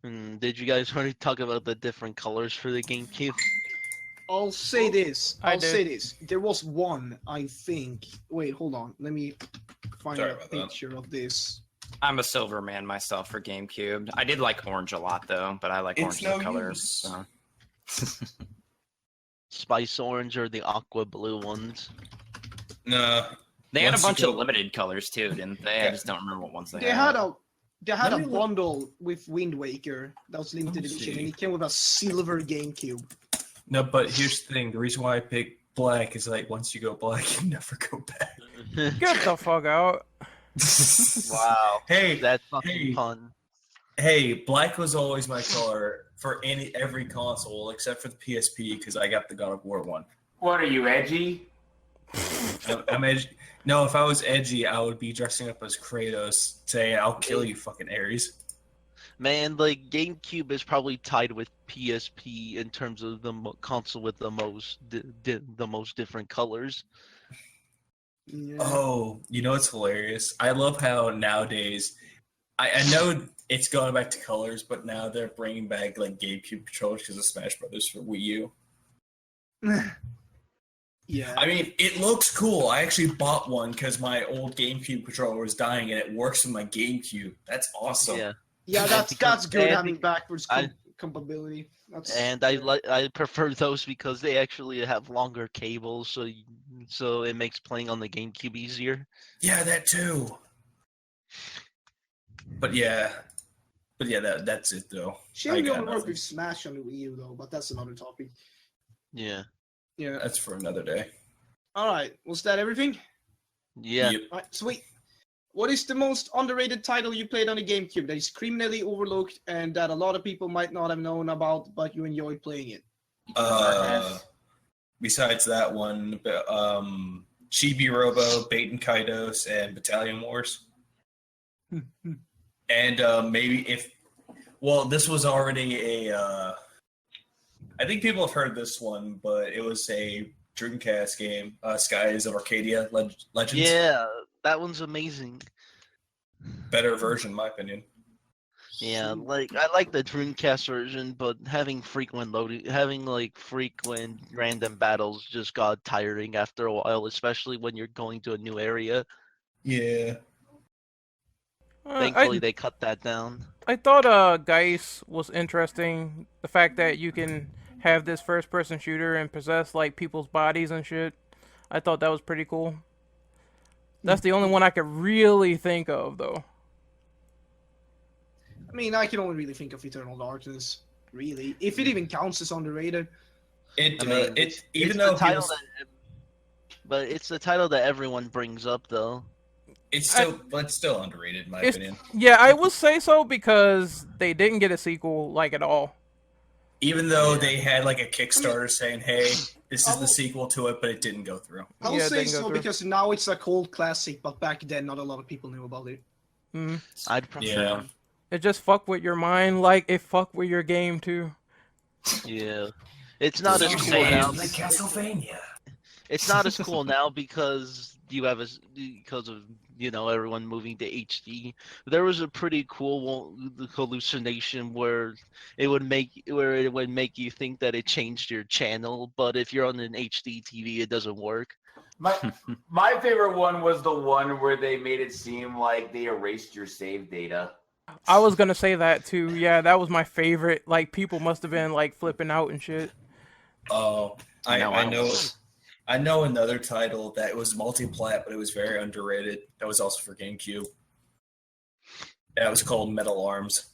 Did you guys already talk about the different colors for the GameCube? I'll say this. I I'll did. say this. There was one, I think. Wait, hold on. Let me find Sorry a about that. picture of this. I'm a silver man myself for GameCube. I did like orange a lot though, but I like orange It's as a no color. use. So. Spice orange or the aqua blue ones? No. They had a Once you bunch go- of limited colors too, didn't they? I Yeah. just don't remember what ones they They had had. a Let me look. bundle with Wind Waker that was limited Let me edition, see. and it came with a silver GameCube. No, but here's the thing. The reason why I picked black is like once you go black, you never go back. Get the fuck out. Wow. Hey, That's fucking Hey. fun. hey, black was always my color for every console except for the PSP because I got the God of War one. What are you, edgy? I'm edgy. No, if I was edgy, I would be dressing up as Kratos, saying, "I'll kill you, fucking Ares." Man, like GameCube is probably tied with PSP in terms of the console with the most the most different colors. Yeah. Oh, you know what's hilarious? I love how nowadays, I know it's going back to colors, but now they're bringing back like GameCube controllers because of Smash Brothers for Wii U. Yeah. I mean, it looks cool. I actually bought one because my old GameCube controller was dying, and it works with my GameCube. That's awesome. Yeah, Yeah, that's good and- having backwards I- compatibility. That's and I prefer those because they actually have longer cables, so it makes playing on the GameCube easier. Yeah, that too. But yeah, that's it though. shame I you got don't work nothing. with Smash on the Wii U though, but that's another topic. Yeah, Yeah. That's for another day. All right. Was that everything? yeah. Yep. All right. Sweet. What is the most underrated title you played on the GameCube that is criminally overlooked and that a lot of people might not have known about, but you enjoyed playing it? Besides that one, Chibi Robo, Bait and Kaidos, and Battalion Wars. And maybe this was already a. I think people have heard this one, but it was a Dreamcast game, Skies of Arcadia Legends. Yeah, that one's amazing. Better version, in my opinion. Yeah, like I like the Dreamcast version, but having frequent random battles just got tiring after a while, especially when you're going to a new area. Yeah. Thankfully, they cut that down. I thought Geist was interesting. The fact that you can have this first person shooter and possess like people's bodies and shit. I thought that was pretty cool. That's the only one I could really think of though. I mean, I can only really think of Eternal Darkness. Really, if it even counts as underrated. But it's the title that everyone brings up though. It's still underrated in my opinion. Yeah, I would say so because they didn't get a sequel like at all. Even though they had like a Kickstarter saying, "Hey, this is the sequel to it," but it didn't go through. I'll say so because now it's a cult classic, but back then not a lot of people knew about it. Mm. I'd prefer. Yeah. It just fucked with your mind like it fucked with your game too. Yeah, it's not as cool now. Like Castlevania. It's not as cool now because because of everyone moving to HD. There was a pretty cool hallucination where it would make you think that it changed your channel, but if you're on an HD TV, it doesn't work. My favorite one was the one where they made it seem like they erased your save data. I was gonna say that too. Yeah, that was my favorite. Like people must have been like flipping out and shit. Oh, I know another title that was multi-plat, but it was very underrated. That was also for GameCube. That was called Metal Arms.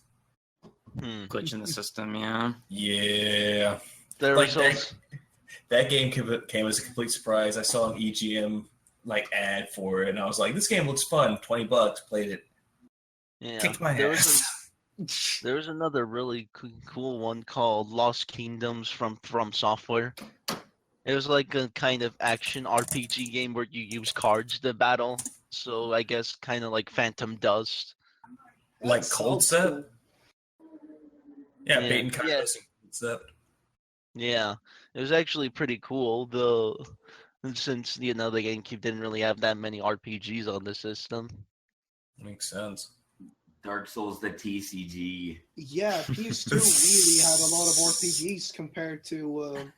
Glitch in the system, yeah. Yeah. That game came as a complete surprise. I saw an EGM ad for it, and I was like, "This game looks fun. $20." Played it. Yeah. Kicked my ass. There was another really cool one called Lost Kingdoms from Software. It was like a kind of action RPG game where you use cards to battle. So I guess kind of like Phantom Dust. Like Cold Set? Yeah, Yeah. Bait and Cold Set. Yeah. It was actually pretty cool, though, since, the GameCube didn't really have that many RPGs on the system. Makes sense. Dark Souls, the TCG. Yeah, PS2 really had a lot of RPGs compared to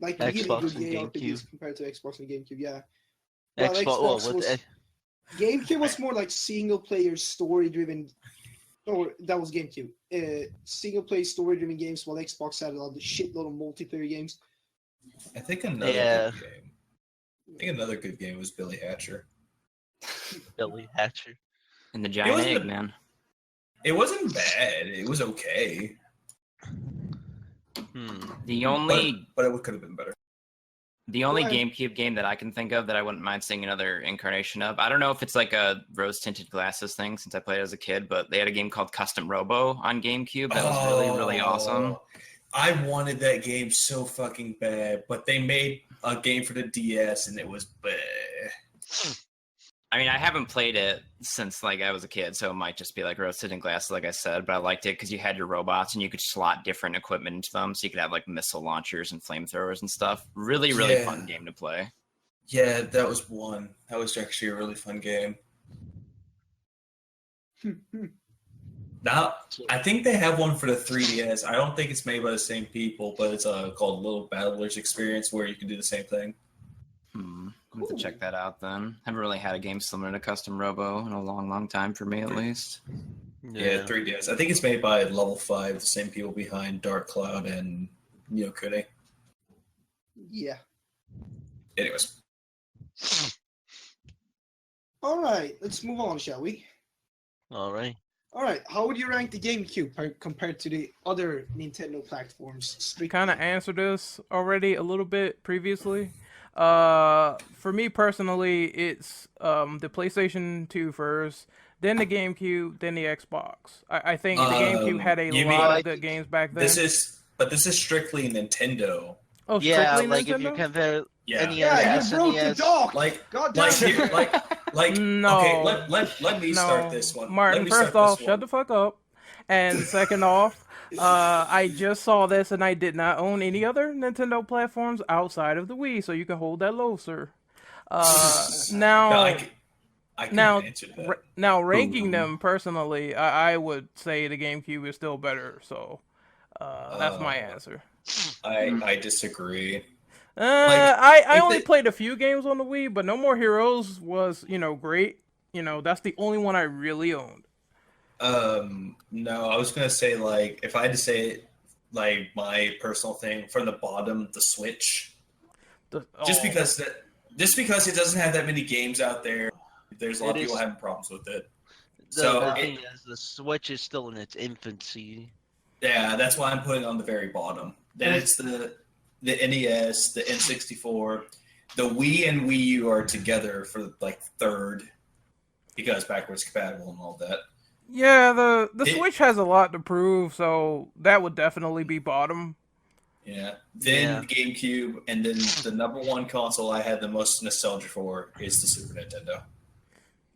Xbox really and good GameCube. RPGs compared to Xbox and GameCube. Yeah, GameCube was more like single player story driven. Or that was GameCube. Single player story driven games, while Xbox had a shitload of multiplayer games. I think another good game was Billy Hatcher. Billy Hatcher. And the giant egg, man. It wasn't bad. It was okay. The only, but it could have been better. The only GameCube game that I can think of that I wouldn't mind seeing another incarnation of, I don't know if it's like a rose-tinted glasses thing since I played as a kid, but they had a game called Custom Robo on GameCube that was really, really awesome. I wanted that game so fucking bad, but they made a game for the DS and it was bad. I mean, I haven't played it since I was a kid, so it might just be like rose-tinted glasses, like I said, but I liked it because you had your robots and you could slot different equipment into them, so you could have missile launchers and flamethrowers and stuff. Really, really fun game to play. Yeah, that was one. That was actually a really fun game. Now, I think they have one for the 3DS. I don't think it's made by the same people, but it's called Little Battlers Experience, where you can do the same thing. I'm going to check that out then. Haven't really had a game similar to Custom Robo in a long, long time for me, at least. Yeah, 3DS. I think it's made by Level 5, the same people behind Dark Cloud and Neo Kuni. Yeah. Anyways. All right, let's move on, shall we? All right. How would you rank the GameCube compared to the other Nintendo platforms? We kind of answered this already a little bit previously. For me personally, it's the PlayStation 2 first, then the GameCube, then the Xbox. I think the GameCube had a lot of good games back then. This is strictly Nintendo. Oh, yeah, strictly like Nintendo? if you compare NES, you broke the dog. No. Okay, let me start this one. Martin, first off, shut the fuck up. And second off, I just saw this and I did not own any other Nintendo platforms outside of the Wii, so you can hold that low, sir. I can Now, answer that. now ranking Ooh. them personally, I would say the GameCube is still better. So that's my answer. I disagree. I if only they- played a few games on the Wii, but No More Heroes was great. That's the only one I really owned. No, I was gonna say like if I had to say like my personal thing from the bottom, the Switch. Just because it doesn't have that many games out there. There's a lot of people having problems with it. The thing is, the Switch is still in its infancy. Yeah, that's why I'm putting it on the very bottom. Then it's the NES, the N64, the Wii and Wii U are together for like third because backwards compatible and all that. Yeah, the Switch has a lot to prove, so that would definitely be bottom. Yeah. Then GameCube, and then the number one console I had the most nostalgia for is the Super Nintendo.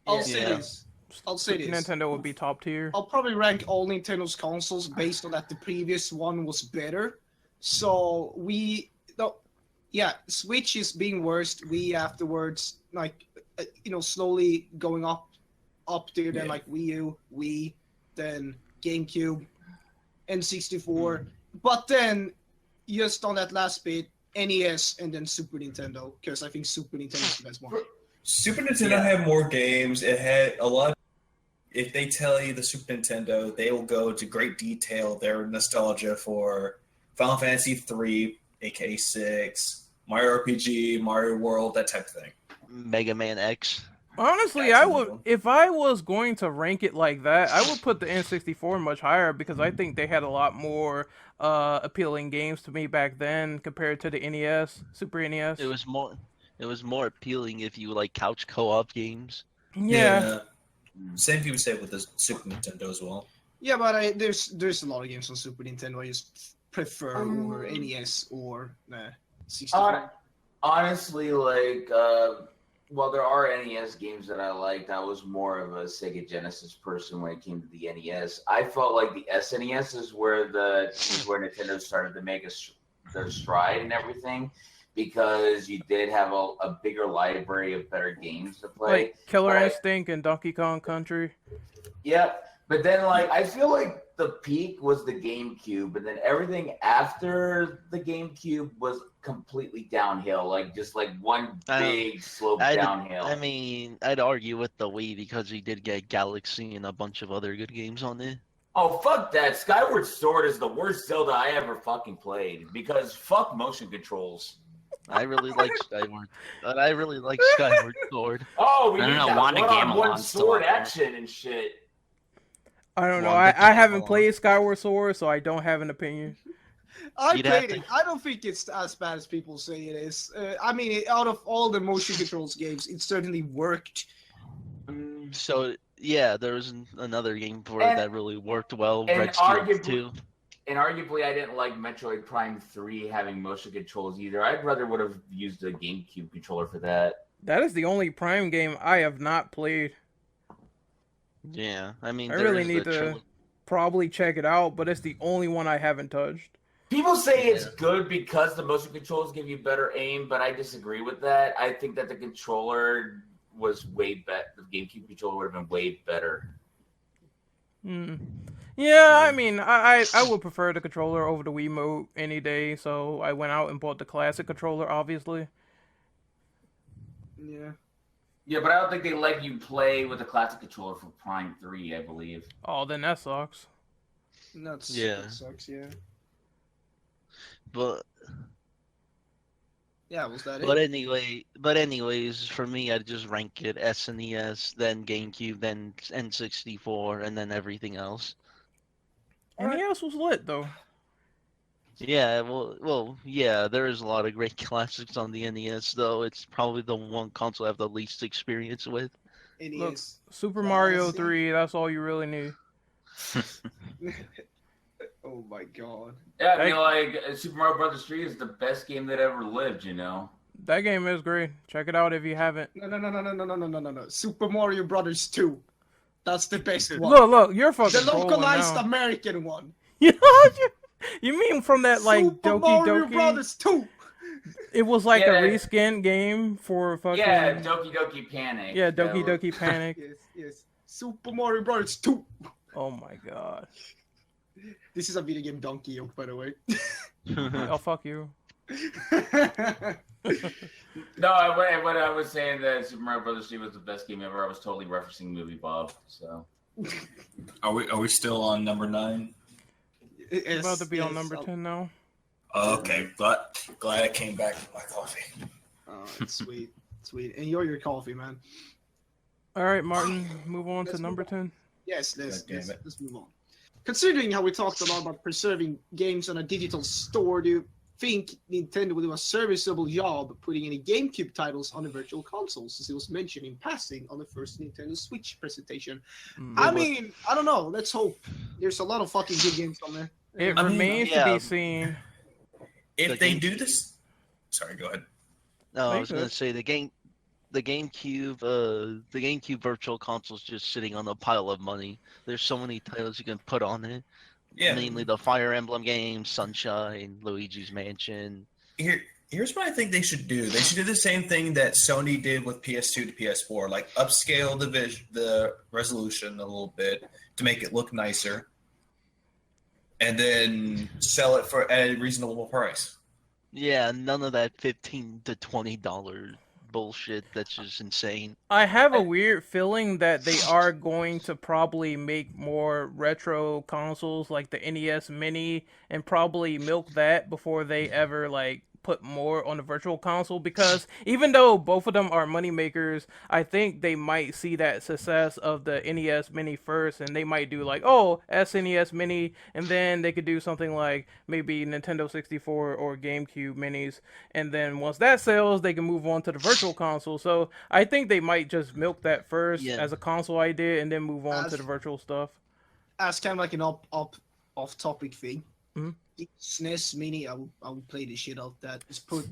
I'll say this. Nintendo would be top tier. I'll probably rank all Nintendo's consoles based on that the previous one was better. So Switch is being worst. Wii afterwards, slowly going up there. Then like Wii U, Wii, then GameCube, N64. But then just on that last bit, NES and then Super Nintendo, because I think Super Nintendo is the best one. Super Nintendo had more games. It had a lot. If they tell you the Super Nintendo, they will go to great detail their nostalgia for Final Fantasy 3, aka 6, Mario RPG, Mario World, that type of thing. Mega Man X. Honestly, I would, if I was going to rank it like that, I would put the N64 much higher because I think they had a lot more appealing games to me back then compared to the NES, Super NES. It was more appealing if you like couch co-op games. Yeah. Same people say with the Super Nintendo as well. Yeah, but there's a lot of games on Super Nintendo I just prefer over NES or 64. Honestly, well, there are NES games that I liked. I was more of a Sega Genesis person when it came to the NES. I felt like the SNES is where Nintendo started to make their stride and everything, because you did have a bigger library of better games to play. Like Killer Instinct and Donkey Kong Country. Yep. But then, I feel like the peak was the GameCube, and then everything after the GameCube was completely downhill. Just one big slope downhill. I mean, I'd argue with the Wii because we did get Galaxy and a bunch of other good games on there. Oh, fuck that. Skyward Sword is the worst Zelda I ever fucking played, because fuck motion controls. I really like Skyward. I really like Skyward Sword. Oh, we I need don't know, that Wanda one-on-one Gamelan's still sword out there. action and shit. I don't know. I haven't played Skyward Sword, so I don't have an opinion. I played it. I don't think it's as bad as people say it is. Out of all the motion controls games, it certainly worked. So yeah, there was another game for it that really worked well. Red Steel 2. And arguably, I didn't like Metroid Prime 3 having motion controls either. I'd rather would have used a GameCube controller for that. That is the only Prime game I have not played. Yeah, I mean, I really need to probably check it out, but it's the only one I haven't touched. People say it's good because the motion controls give you better aim, but I disagree with that. I think that the controller was way better. The GameCube controller would have been way better. Yeah, I mean, I would prefer the controller over the Wiimote any day, so I went out and bought the classic controller, obviously. Yeah. Yeah, but I don't think they let you play with a classic controller for Prime 3, I believe. Oh, then that sucks. That sucks, yeah. But yeah, was that it? But anyways, for me, I'd just rank it SNES, then GameCube, then N64, and then everything else. NES was lit though. Yeah, well, yeah. There is a lot of great classics on the NES, though. It's probably the one console I have the least experience with. Look, Super Mario 3. That's all you really need. Oh my god. Yeah, I mean, Super Mario Brothers 3 is the best game that ever lived, you know? That game is great. Check it out if you haven't. No. Super Mario Brothers 2. That's the best one. Look, you're fucking the localized now. American one. You mean from that, like, Super Doki Mario Doki? Brothers 2. It was like Yeah. a reskin game for fucking. Yeah, Doki Doki Panic. Yeah, That Doki was- Doki Panic. Yes. Super Mario Bros. 2. Oh my god. This is a video game donkey joke, by the way. Oh fuck you. No, when I was saying that Super Mario Bros. 3 was the best game ever, I was totally referencing Movie Bob. So. Are we still on number 9? It's about to be on number 10 now. Okay, glad I came back with my coffee. Oh, it's sweet. Enjoy your coffee, man. All right, Martin, move on Let's to number move 10. Yes, God damn it. let's move on. Considering how we talked a lot about preserving games on a digital store, do you think Nintendo will do a serviceable job putting any GameCube titles on the virtual consoles, as it was mentioned in passing on the first Nintendo Switch presentation? I mean, I don't know. Let's hope. There's a lot of fucking good games on there. It I mean, remains to yeah. be seen. If they do this, sorry, go ahead. No, I Make was gonna it. say the GameCube Virtual Console's just sitting on a pile of money. There's so many titles you can put on it. Yeah. Mainly the Fire Emblem games, Sunshine, Luigi's Mansion. Here's what I think they should do. They should do the same thing that Sony did with PS2 to PS4, like upscale the resolution a little bit to make it look nicer, and then sell it for at a reasonable price. Yeah, none of that $15 to $20 bullshit. That's just insane. I have a weird feeling that they are going to probably make more retro consoles like the NES Mini and probably milk that before they ever like put more on the virtual console, because even though both of them are money makers, I think they might see that success of the NES Mini first, and they might do like, oh, SNES Mini, and then they could do something like maybe Nintendo 64 or GameCube Minis, and then once that sells, they can move on to the virtual console. So I think they might just milk that first as a console idea, and then move on to the virtual stuff. As kind of like an off-topic thing. Mhm. SNES Mini, I will play the shit out of that. Just put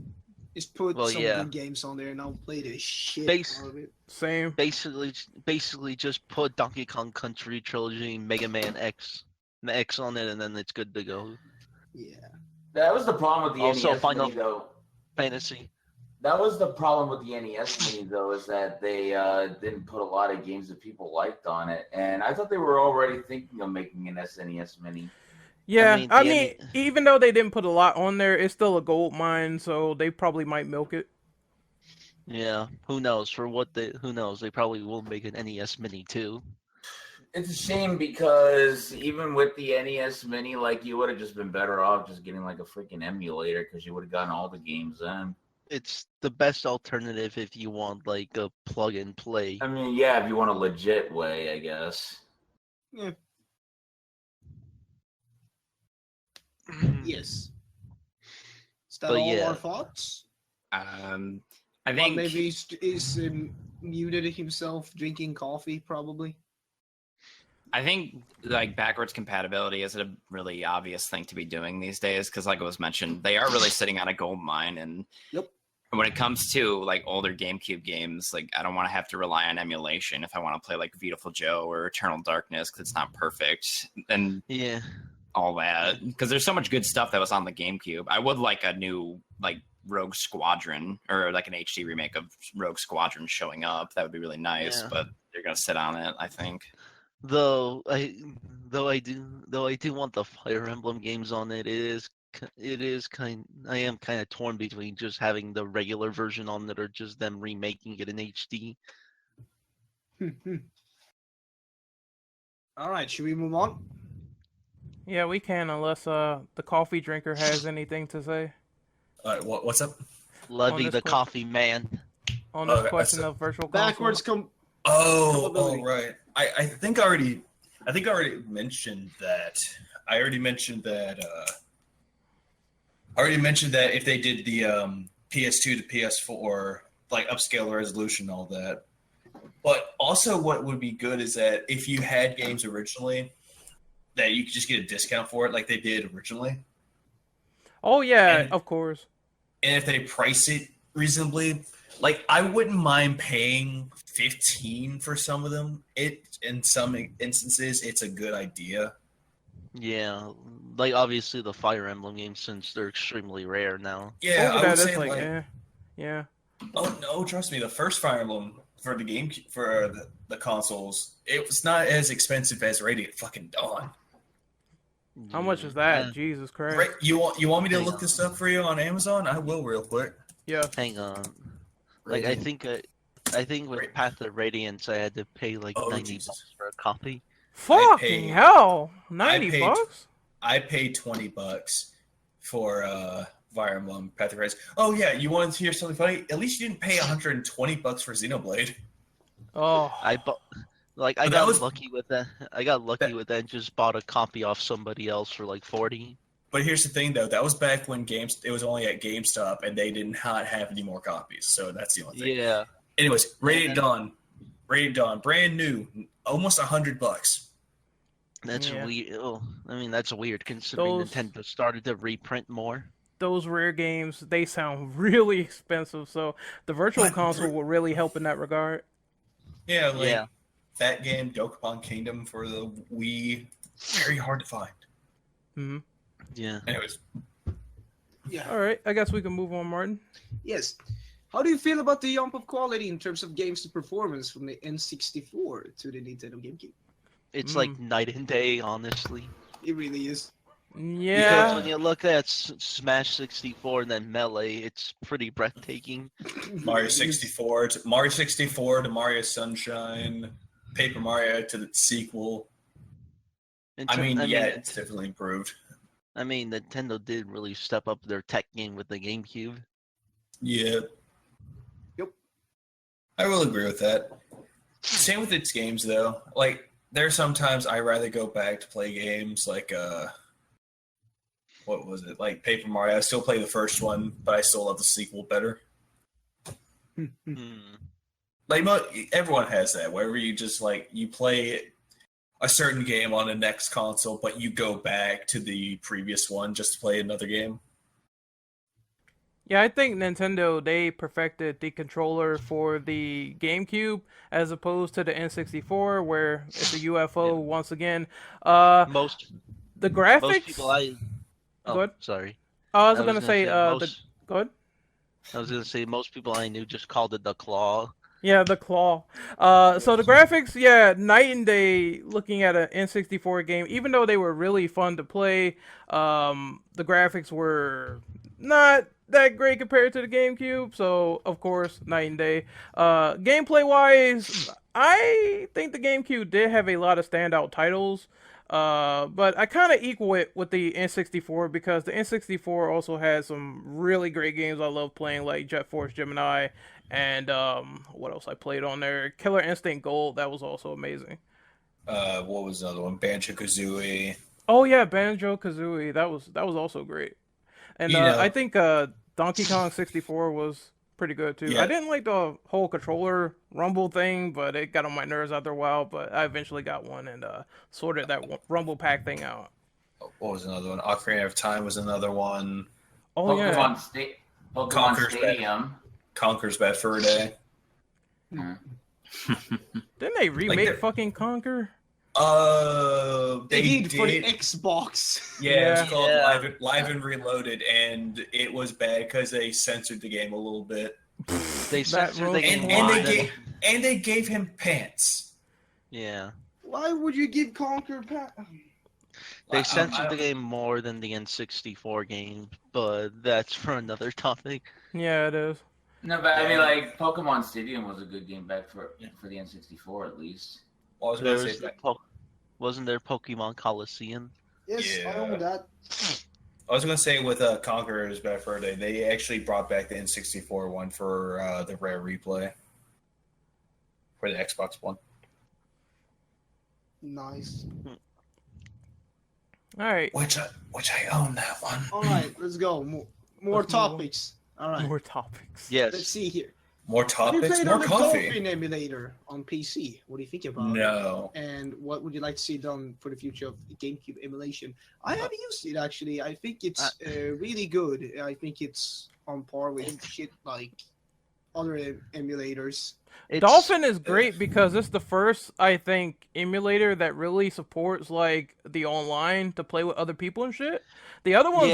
Well, some yeah. good games on there, and I'll play the shit out of it. Same. Basically, just put Donkey Kong Country Trilogy, Mega Man X on it, and then it's good to go. Yeah. That was the problem with the Also, NES Final Mini, though. Fantasy. That was the problem with the NES Mini, though, is that they didn't put a lot of games that people liked on it. And I thought they were already thinking of making an SNES Mini. Yeah, I the mean, even though they didn't put a lot on there, it's still a gold mine, so they probably might milk it. Yeah, who knows? Who knows? They probably will make an NES Mini too. It's a shame because even with the NES Mini, like, you would have just been better off just getting like a freaking emulator because you would have gotten all the games in. It's the best alternative if you want like a plug and play. I mean, yeah, if you want a legit way, I guess. Yeah. Yes. Is that But all yeah. our thoughts? I Well, think maybe he's muted himself drinking coffee, probably. I think like backwards compatibility is a really obvious thing to be doing these days because, like it was mentioned, they are really sitting on a gold mine. And Yep. when it comes to like older GameCube games, like I don't want to have to rely on emulation if I want to play like Beautiful Joe or Eternal Darkness because it's not perfect and Yeah. all that. Because there's so much good stuff that was on the GameCube. I would like a new like Rogue Squadron or like an HD remake of Rogue Squadron showing up. That would be really nice, Yeah. but they're gonna sit on it, I think. Though I do want the Fire Emblem games on it. I am kind of torn between just having the regular version on it or just them remaking it in HD. All right, should we move on? Yeah, we can, unless the coffee drinker has anything to say All right, what's up? Levy this the one. coffee man. on this Okay, question so of virtual Backwards console. Oh, Compatibility. right. I think I already mentioned that. I already mentioned that if they did the PS2 to PS4, like upscale resolution, all that. But also, what would be good is that if you had games originally, that you could just get a discount for it, like they did originally. Oh yeah, And- of course. And if they price it reasonably, like I wouldn't mind paying $15 for some of them. In some instances, it's a good idea. Yeah, like obviously the Fire Emblem games, since they're extremely rare now. Yeah, Over I that, would that's say like, yeah. Oh no, trust me, the first Fire Emblem for the game for the consoles, it was not as expensive as Radiant fucking Dawn. How much Yeah. is that? Jesus Christ. Right? You want me to Hang look on. this up for you on Amazon? I will real quick. Yeah. Hang on. Like Radiant. I think with Right. Path of Radiance, I had to pay like Oh, 90 Jesus. bucks for a copy. Fucking paid- hell. 90 paid- bucks? I paid $20 for Fire Emblem Path of Radiance. Oh yeah, you wanted to hear something funny? At least you didn't pay $120 for Xenoblade. Oh. I bought. Like I But that got was- lucky with that. I got lucky with that and just bought a copy off somebody else for like 40. But here's the thing, though. That was back when it was only at GameStop, and they did not have any more copies. So that's the only thing. Yeah. Anyways, Radiant Dawn, brand new, almost $100. That's Yeah. weird. Oh, I mean, that's weird considering Those- Nintendo started to reprint more. Those rare games, they sound really expensive, so the virtual But- console will really help in that regard. Yeah, like Yeah. that game, Dokapon Kingdom for the Wii, very hard to find. Hmm. Yeah. Anyways, Yeah. All right, I guess we can move on, Martin. Yes. How do you feel about the jump of quality in terms of games to performance from the N64 to the Nintendo GameCube? It's like night and day, honestly. It really is. Because Yeah. when you look at Smash 64 and then Melee, it's pretty breathtaking. Mario 64 to Mario Sunshine, Paper Mario to the sequel. I mean, it's definitely improved. I mean, Nintendo did really step up their tech game with the GameCube. Yeah. Yep. I will agree with that. Same with its games, though. Like, there's sometimes I rather go back to play games like, what was it? Like Paper Mario. I still play the first one, but I still love the sequel better. Like, everyone has that. Wherever you just, like, you play a certain game on the next console, but you go back to the previous one just to play another game. Yeah, I think Nintendo, they perfected the controller for the GameCube as opposed to the N64, where it's a UFO Yeah. once again. Most The graphics. people I. Oh, Go ahead. sorry. I was I gonna say, most, go ahead. I was gonna say most people I knew just called it the claw. Yeah, the claw. So the graphics, yeah, night and day. Looking at an N64 game, even though they were really fun to play, the graphics were not that great compared to the GameCube. So of course, night and day. Gameplay wise, I think the GameCube did have a lot of standout titles. But I kind of equal it with the N64 because the N64 also has some really great games I love playing, like Jet Force Gemini, and what else I played on there? Killer Instinct Gold, that was also amazing. What was another one? Banjo-Kazooie. Oh yeah, Banjo-Kazooie, that was also great. And I think Donkey Kong 64 was pretty good too. Yeah. I didn't like the whole controller rumble thing, but it got on my nerves after a while. But I eventually got one and sorted that rumble pack thing out. What was another one? Ocarina of Time was another one. Oh yeah, Pokemon Conker's Stadium. Conker's Bad Fur Day. didn't they remake they're- fucking Conker? They They did for the did. Xbox. Yeah, it was called Yeah. Live and Reloaded, and it was bad because they censored the game a little bit, They censored the game and more they gave him pants. Yeah. Why would you give Conker They I- censored I- the game more than the N64 game, but that's for another topic. Yeah, it is. No, but I mean, Yeah. like Pokemon Stadium was a good game back for the N64 at least. Well, I was There going to was say, wasn't there Pokemon Coliseum? Yes, I own that. with Conker's Bad Fur Day, they actually brought back the N64 one for the Rare Replay for the Xbox One. Nice. All right, Which I own that one. All right, let's go. More Let's move on. topics. All right. more topics. Yes. Let's see here. More Have you topics, played more on the coffee. Dolphin emulator on PC? What do you think about it? No. And what would you like to see done for the future of the GameCube emulation? I have used it actually. I think it's really good. I think it's on par with shit like other emulators. Dolphin is great because it's the first, I think, emulator that really supports like the online to play with other people and shit. The other one's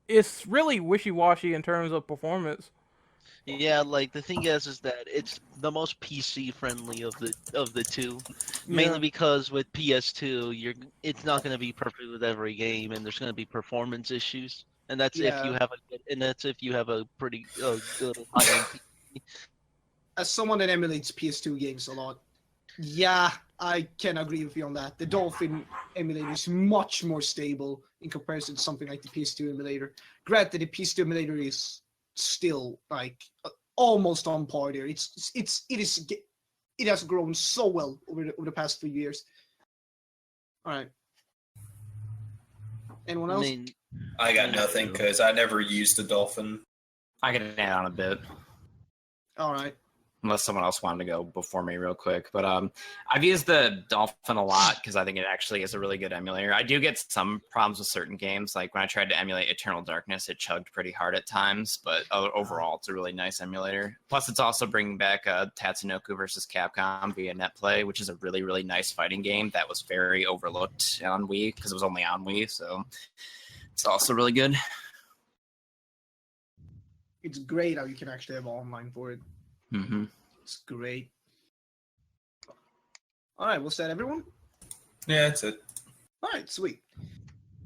it's really wishy-washy in terms of performance. Yeah, like the thing is that it's the most PC friendly of the two, mainly because with PS2, it's not going to be perfect with every game, and there's going to be performance issues, and that's if you have a pretty good high-end PC. As someone that emulates PS2 games a lot, yeah, I can agree with you on that. The Dolphin emulator is much more stable in comparison to something like the PS2 emulator. Granted, the PS2 emulator is still like almost on par there. It has grown so well over the past few years. All right. Anyone else? I got nothing because I never used the Dolphin. I can add on a bit. All right. Unless someone else wanted to go before me real quick. But I've used the Dolphin a lot because I think it actually is a really good emulator. I do get some problems with certain games. Like when I tried to emulate Eternal Darkness, it chugged pretty hard at times. But overall, it's a really nice emulator. Plus, it's also bringing back Tatsunoko versus Capcom via NetPlay, which is a really, really nice fighting game that was very overlooked on Wii because it was only on Wii. So it's also really good. It's great how you can actually have online for it. Mm-hmm. It's great. All right, was that everyone? Yeah, that's it. All right, sweet.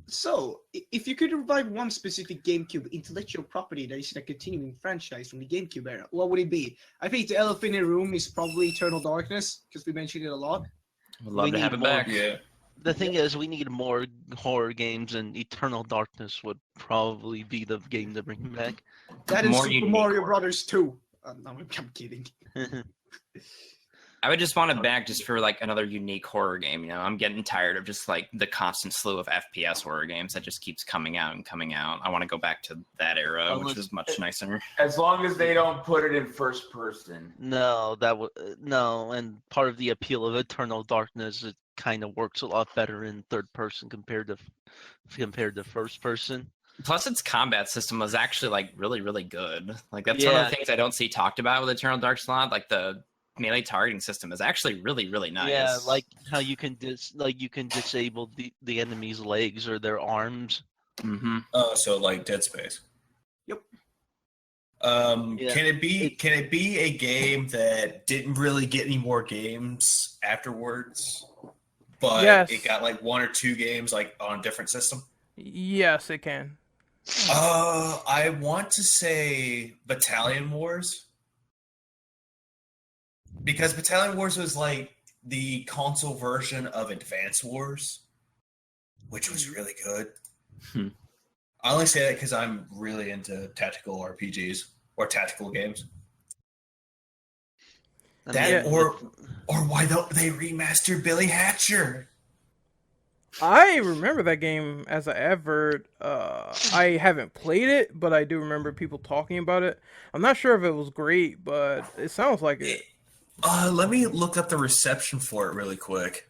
So, if you could revive one specific GameCube intellectual property that is in a continuing franchise from the GameCube era, what would it be? I think the elephant in the room is probably Eternal Darkness, because we mentioned it a lot. Would love to have it back. Yeah. The thing is, we need more horror games, and Eternal Darkness would probably be the game to bring back. That is More Super unique Mario horror. Brothers 2. No, I'm kidding. I would just want it back just for like another unique horror game. You know, I'm getting tired of just like the constant slew of FPS horror games that just keeps coming out and coming out. I want to go back to that era, which is much nicer. As long as they don't put it in first person. No, and part of the appeal of Eternal Darkness, it kind of works a lot better in third person compared to first person. Plus, its combat system was actually like really, really good. Like that's one of the things I don't see talked about with Eternal Darkness a lot. Like the melee targeting system is actually really, really nice. Yeah, like how you can disable the enemy's legs or their arms. Mm-hmm. So like Dead Space. Yep. Can it be a game that didn't really get any more games afterwards, but it got like one or two games like on a different system? Yes, it can. I want to say Battalion Wars. Because Battalion Wars was like the console version of Advance Wars, which was really good. I only say that because I'm really into tactical RPGs or tactical games. Or why don't they remaster Billy Hatcher? I remember that game as an advert. I haven't played it, but I do remember people talking about it. I'm not sure if it was great, but it sounds like it. Let me look up the reception for it really quick.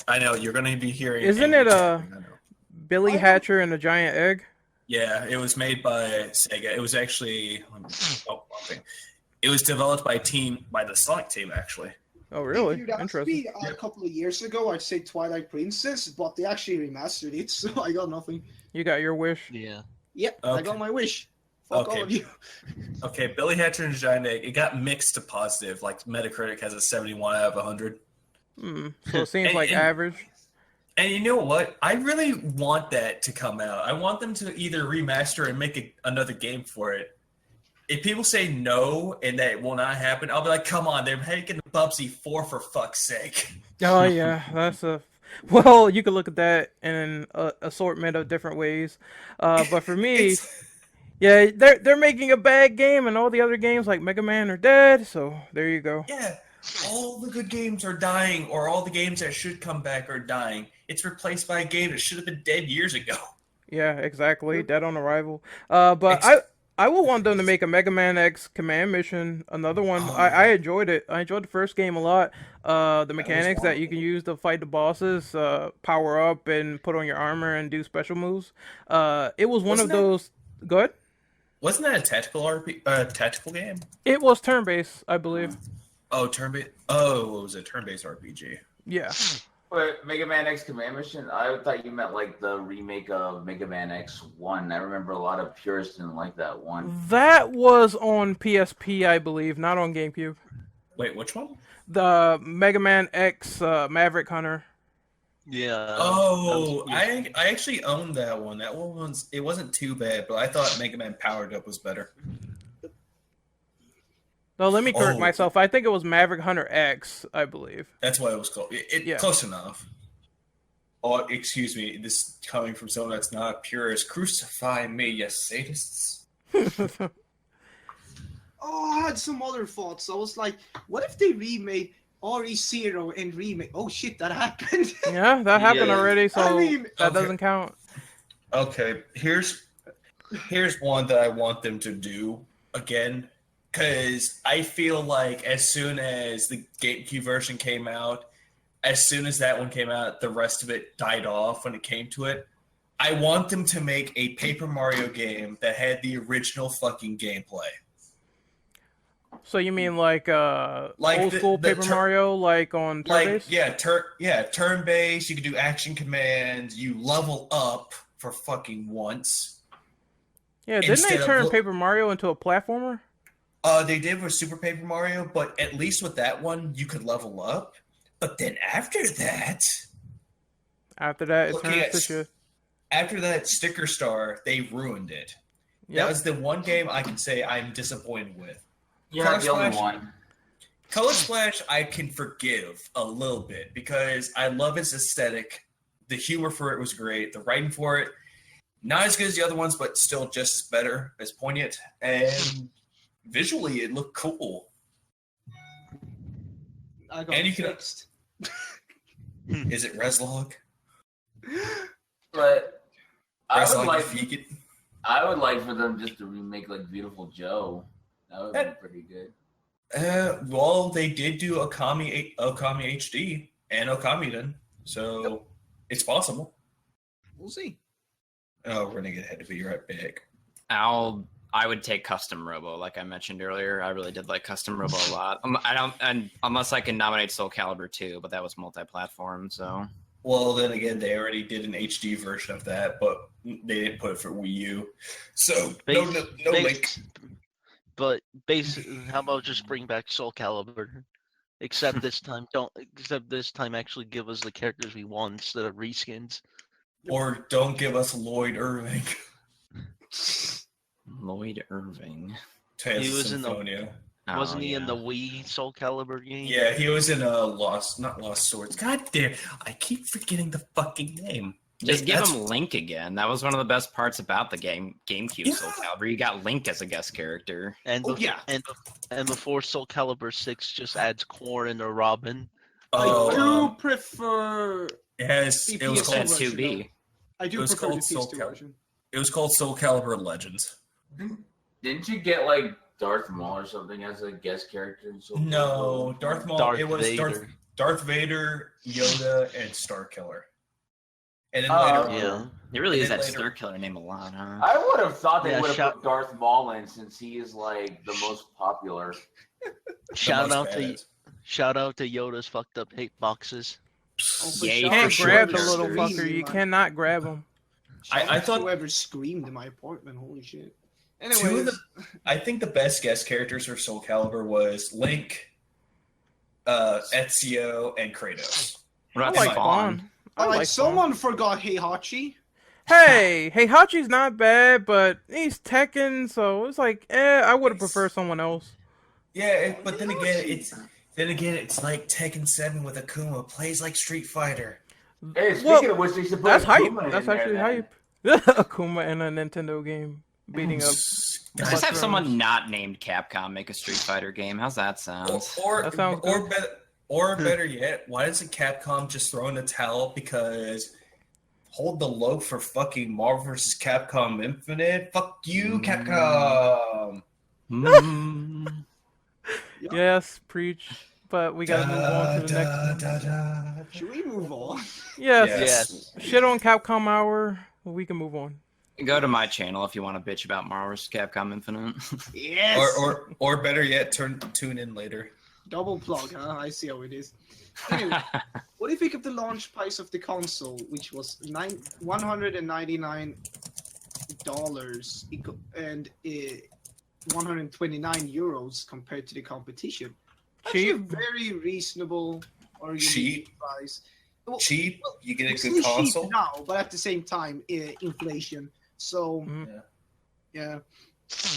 I know you're going to be hearing. Isn't it Billy Hatcher and the Giant Egg? Yeah, it was made by Sega. It was actually it was developed by the Sonic team actually. Oh, really? Dude, Interesting. A couple of years ago, I'd say Twilight Princess, but they actually remastered it, so I got nothing. You got your wish? Yeah. Yep, I got my wish. Fuck all of you. Okay, Billy Hatcher and Giant Egg, it got mixed to positive. Like Metacritic has a 71 out of 100. So it seems like average. And you know what? I really want that to come out. I want them to either remaster and make another game for it. If people say no and that it will not happen, I'll be like, come on, they're making Bubsy 4 for fuck's sake. Oh, yeah, that's a... Well, you could look at that in an assortment of different ways. But for me, yeah, they're making a bad game, and all the other games like Mega Man are dead, so there you go. Yeah, all the good games are dying, or all the games that should come back are dying. It's replaced by a game that should have been dead years ago. Yeah, exactly. Dead on arrival. But I would want them to make a Mega Man X Command Mission, another one. I enjoyed it. I enjoyed the first game a lot. The mechanics that you can use to fight the bosses, power up and put on your armor and do special moves. It was one of those... Go ahead. Wasn't that a tactical game? It was turn-based, I believe. Oh, turn-based. Oh, it was a turn-based RPG. Yeah. But Mega Man X Command Mission, I thought you meant like the remake of Mega Man X1. I remember a lot of purists didn't like that one. That was on PSP, I believe, not on GameCube. Wait, which one? The Mega Man X Maverick Hunter. Yeah. Oh, I actually owned that one. That one it wasn't too bad, but I thought Mega Man Powered Up was better. No, let me correct myself. I think it was Maverick Hunter X, I believe. That's what it was called. Yeah. Close enough. Oh, excuse me. This coming from someone that's not a purist. Crucify me, you sadists. Oh, I had some other thoughts. I was like, what if they remade RE0 and remake? Oh shit, that happened. Yeah, that happened Yeah. already, so I mean, that okay. doesn't count. Okay, here's one that I want them to do again, because I feel like as soon as the GameCube version came out, as soon as that one came out, the rest of it died off when it came to it. I want them to make a Paper Mario game that had the original fucking gameplay. So you mean like Like old the- school the Paper tur- Mario, like on turn-based? Turn-based. You can do action commands. You level up for fucking once. Yeah, didn't they instead of turn lo- Paper Mario into a platformer? They did with Super Paper Mario, but at least with that one, you could level up. But then after that, After that, it Looking turns at to shit. after that Sticker Star, they ruined it. That Yep. was the one game I can say I'm disappointed with. You're Color not the only Splash? one. Color Splash, I can forgive a little bit because I love its aesthetic. The humor for it was great. The writing for it, not as good as the other ones, but still just as better, as poignant. And visually, it looked cool. I got And you can- fixed. Is it Reslog? But I would Reslog, like if you could- I would like for them just to remake like Beautiful Joe. That would be pretty good. Well, they did do Okami HD and Okamiden, so it's possible. We'll see. Oh, Renegade had to be right back. I would take Custom Robo, like I mentioned earlier. I really did like Custom Robo a lot. And unless I can nominate Soul Calibur 2, but that was multi-platform, so. Well, then again, they already did an HD version of that, but they didn't put it for Wii U. So no link. But how about just bring back Soul Calibur? Except this time, actually give us the characters we want instead of reskins. Or don't give us Lloyd Irving. Lloyd Irving. Tales He of was in the- Symphonia. Wasn't he in yeah. the Wii Soul Calibur game? Yeah, he was in Lost Swords. God damn, I keep forgetting the fucking name. Just give That's- him Link again. That was one of the best parts about the GameCube Soul Calibur. You got Link as a guest character. And Oh, yeah. and before Soul Calibur 6 just adds Corrin or Robin. Oh, I do prefer. yes, the it was PS2 called That's version, 2B. I do It was prefer the called Soul PS2 Calibur. version. It was called Soul Calibur Legends. Didn't you get like Darth Maul or something as a guest character? In Soul No, Calibur? Darth Maul. Darth It was Vader. Darth Vader, Yoda, and Starkiller. And then Oh, later Yeah. on, It really is And that then Star Killer name a lot, huh? I would have thought they Yeah, would have shout- put Darth Maul in since he is like the most popular. Shout most out to badass. Yoda's fucked up hate boxes. Oh, but Yay shout for out Can't to sure. grab whoever the little screamed fucker. in You my- cannot grab him. shout I out to thought- whoever screamed in my apartment. Holy shit. Two of Anyways, I think the best guest characters for Soul Calibur was Link, Ezio, and Kratos. What I about like Spawn? Spawn. alright, Spawn. someone forgot Heihachi. Hey, Heihachi's not bad, but he's Tekken, so it's like, I would have preferred someone else. Yeah, but then again, it's like Tekken 7 with Akuma plays like Street Fighter. Hey, speaking Well, of which, they should put That's hype. Akuma in That's there, actually then. hype. Akuma in a Nintendo game beating up. Just Guys, have Mushrooms. someone not named Capcom make a Street Fighter game. How's that sound? That sounds good. Better yet, why doesn't Capcom just throw in the towel? Because hold the low for fucking Marvel vs. Capcom Infinite. Fuck you, Capcom. Mm. Yes, preach. But we gotta move on to the next one. Should we move on? Yes. Yes. Shit on Capcom Hour. We can move on. Go to my channel if you want to bitch about Marvel vs. Capcom Infinite. Yes. Or better yet, tune in later. Double plug, huh? I see how it is. Anyway, what do you think of the launch price of the console, which was $199 and 129 euros compared to the competition? Actually, a Cheap. very reasonable or Cheap. price. Well, Cheap, you get a it's good still console. cheap now, but at the same time, inflation. So, Mhm. yeah,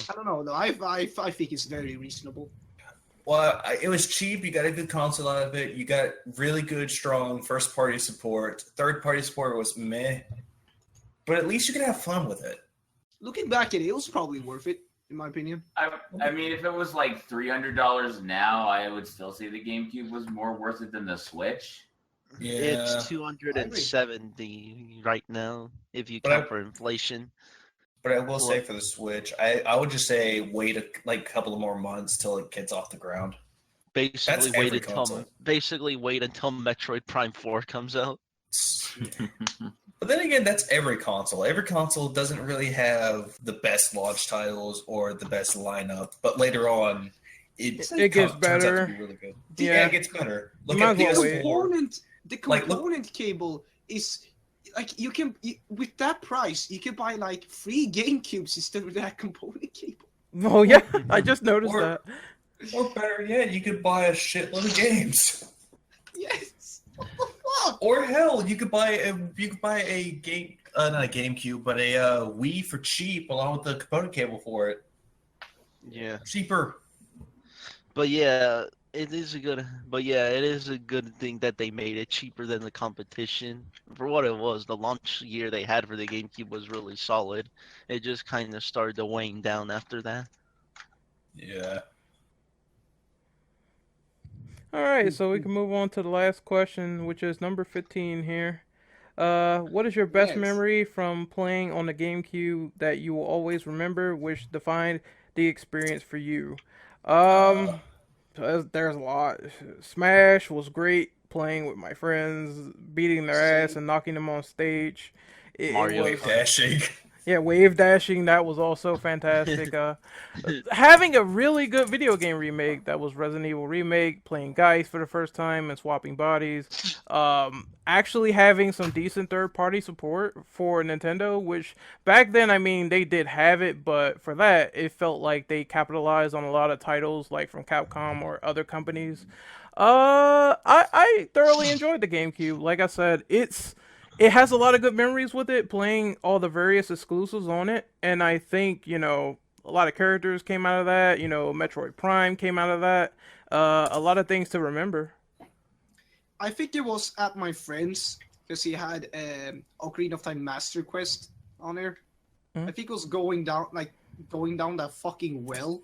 I don't know though. I think it's very reasonable. Well, it was cheap. You got a good console out of it. You got really good, strong first-party support. Third-party support was meh, but at least you could have fun with it. Looking back at it, it was probably worth it, in my opinion. I mean, if it was like $300 now, I would still say the GameCube was more worth it than the Switch. Yeah, It's 270 right now if you But count I- for inflation. but I will say for the Switch, I would just say wait a couple of more months till it gets off the ground. Basically, every console. wait until Metroid Prime 4 comes out. But then again, that's every console. Every console doesn't really have the best launch titles or the best lineup, but later on, it gets turns out better. to be really good. Yeah. It gets better. Look might at as well PS4. The Like, look- component cable is like with that price you can buy like 3 GameCubes instead of that component cable. Oh yeah, I just noticed Or- that. Or better yet, you could buy a shitload of games. Yes. What the fuck? Or hell, you could buy a game, not a GameCube, but a Wii for cheap, along with the component cable for it. Yeah. Cheaper. But yeah, it is a good thing that they made it cheaper than the competition. For what it was, the launch year they had for the GameCube was really solid. It just kind of started to wane down after that. Yeah. All right, so we can move on to the last question, which is number 15 here. What is your best Yes. memory from playing on the GameCube that you will always remember, which defined the experience for you? There's a lot. Smash was great, playing with my friends, beating their ass and knocking them on stage. Mario was, Wave dashing. yeah, wave dashing, that was also fantastic. Having a really good video game remake, that was Resident Evil Remake, playing Geist for the first time and swapping bodies. Actually having some decent third-party support for Nintendo, which back then, I mean, they did have it, but for that, it felt like they capitalized on a lot of titles, like from Capcom or other companies. I thoroughly enjoyed the GameCube. Like I said, it has a lot of good memories with it, playing all the various exclusives on it, and I think, a lot of characters came out of that, Metroid Prime came out of that, a lot of things to remember. I think it was at my friend's because he had Ocarina of Time Master Quest on there. Mhm. I think it was going down that fucking well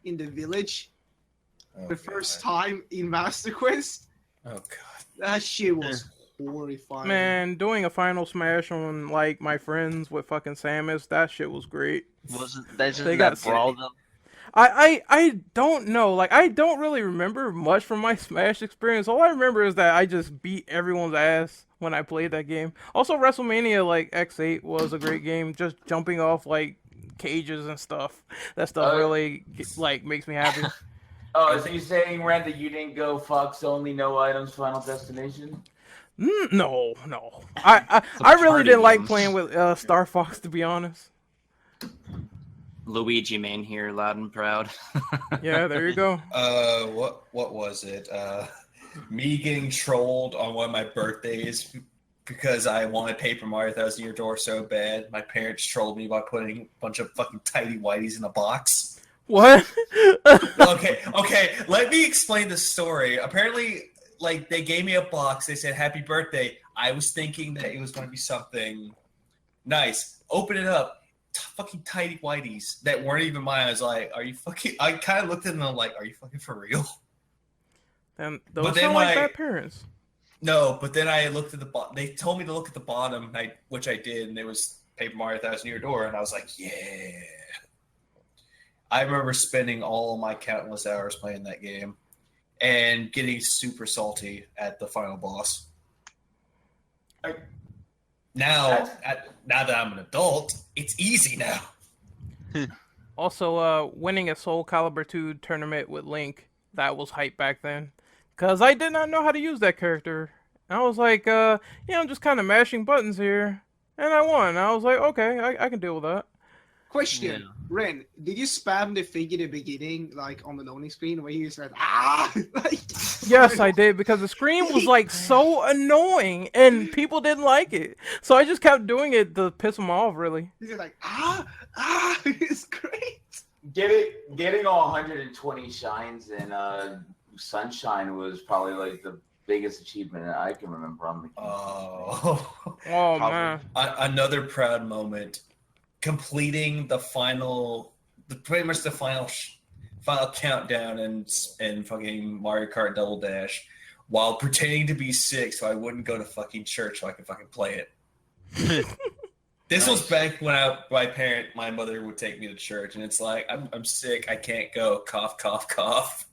in the village the first time in Master Quest. Oh god. That shit was horrifying. Man, doing a final smash on, like, my friends with fucking Samus, that shit was great. Isn't got that Brawl though? I don't know. Like, I don't really remember much from my Smash experience. All I remember is that I just beat everyone's ass when I played that game. Also, WrestleMania, like, X8 was a great game. Just jumping off, like, cages and stuff. That stuff really, like, makes me happy. Oh, so you're saying, Red, that you didn't go Fox only, no items, Final Destination? No. I really party didn't like game. playing with Star Fox, to be honest. Luigi main here, loud and proud. Yeah, there you go. What was it? Me getting trolled on one of my birthdays because I wanted Paper Mario Thousand Year Door so bad. My parents trolled me by putting a bunch of fucking tidy whities in a box. What? Okay. Let me explain the story. Apparently, like, they gave me a box. They said, "Happy birthday." I was thinking that it was going to be something nice. Open it up. Fucking tidy whities that weren't even mine. I was like, "Are you fucking?" I kind of looked at them and I'm like, "Are you fucking for real?" And But those then sound like when bad parents. No, but then I looked at the bottom. They told me to look at the bottom, which I did, and it was Paper Mario Thousand Year Door, and I was like, "Yeah." I remember spending all my countless hours playing that game and getting super salty at the final boss. Now that I'm an adult, it's easy now. Also, winning a Soul Calibur 2 tournament with Link, that was hype back then. Because I did not know how to use that character. And I was like, I'm just kind of mashing buttons here. And I won. I was like, okay, I can deal with that. Question, Yeah. Ren, did you spam the thing in the beginning, like on the loading screen, where you said, like... Yes, I did, because the screen was like so annoying, and people didn't like it. So I just kept doing it to piss them off, really. He's like, it's great. Getting all 120 shines in Sunshine was probably like the biggest achievement I can remember on the game. Oh, Oh, man. Another proud moment. Completing the pretty much the final countdown in fucking Mario Kart Double Dash while pretending to be sick so I wouldn't go to fucking church so I could fucking play it. This was back when my mother would take me to church, and it's like, I'm sick, I can't go, cough, cough, cough.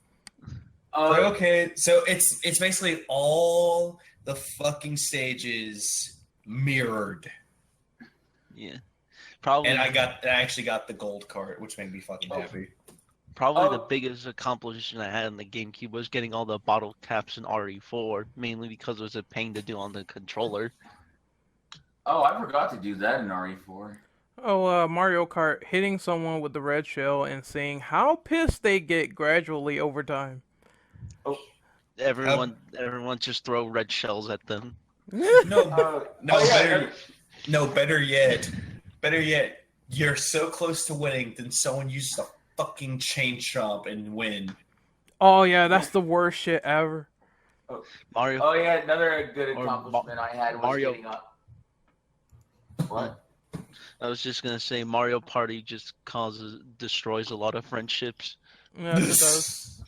Like, okay, so it's basically all the fucking stages mirrored. Yeah. Probably. And I actually got the gold card, which made me fucking happy. Probably the biggest accomplishment I had in the GameCube was getting all the bottle caps in RE4, mainly because it was a pain to do on the controller. Oh, I forgot to do that in RE4. Oh, Mario Kart, hitting someone with the red shell and seeing how pissed they get gradually over time. Everyone just throw red shells at them. Better yet, you're so close to winning, then someone uses a fucking chain chomp and win. Oh, yeah, that's the worst shit ever. Mario. Oh yeah, another good accomplishment I had was Mario. getting up. What? I was just gonna say Mario Party just destroys a lot of friendships. Yeah, it does.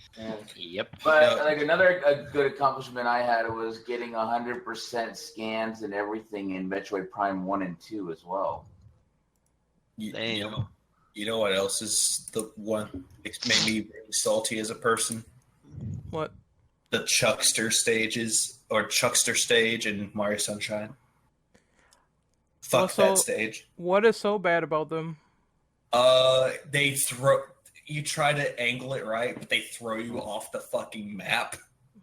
Yep. But like another good accomplishment I had was getting 100% scans and everything in Metroid Prime 1 and 2 as well. You know what else is the one that made me really salty as a person? What? The Chuckster stages, or Chuckster stage in Mario Sunshine. Fuck that stage. What is so bad about them? You try to angle it right, but they throw you off the fucking map.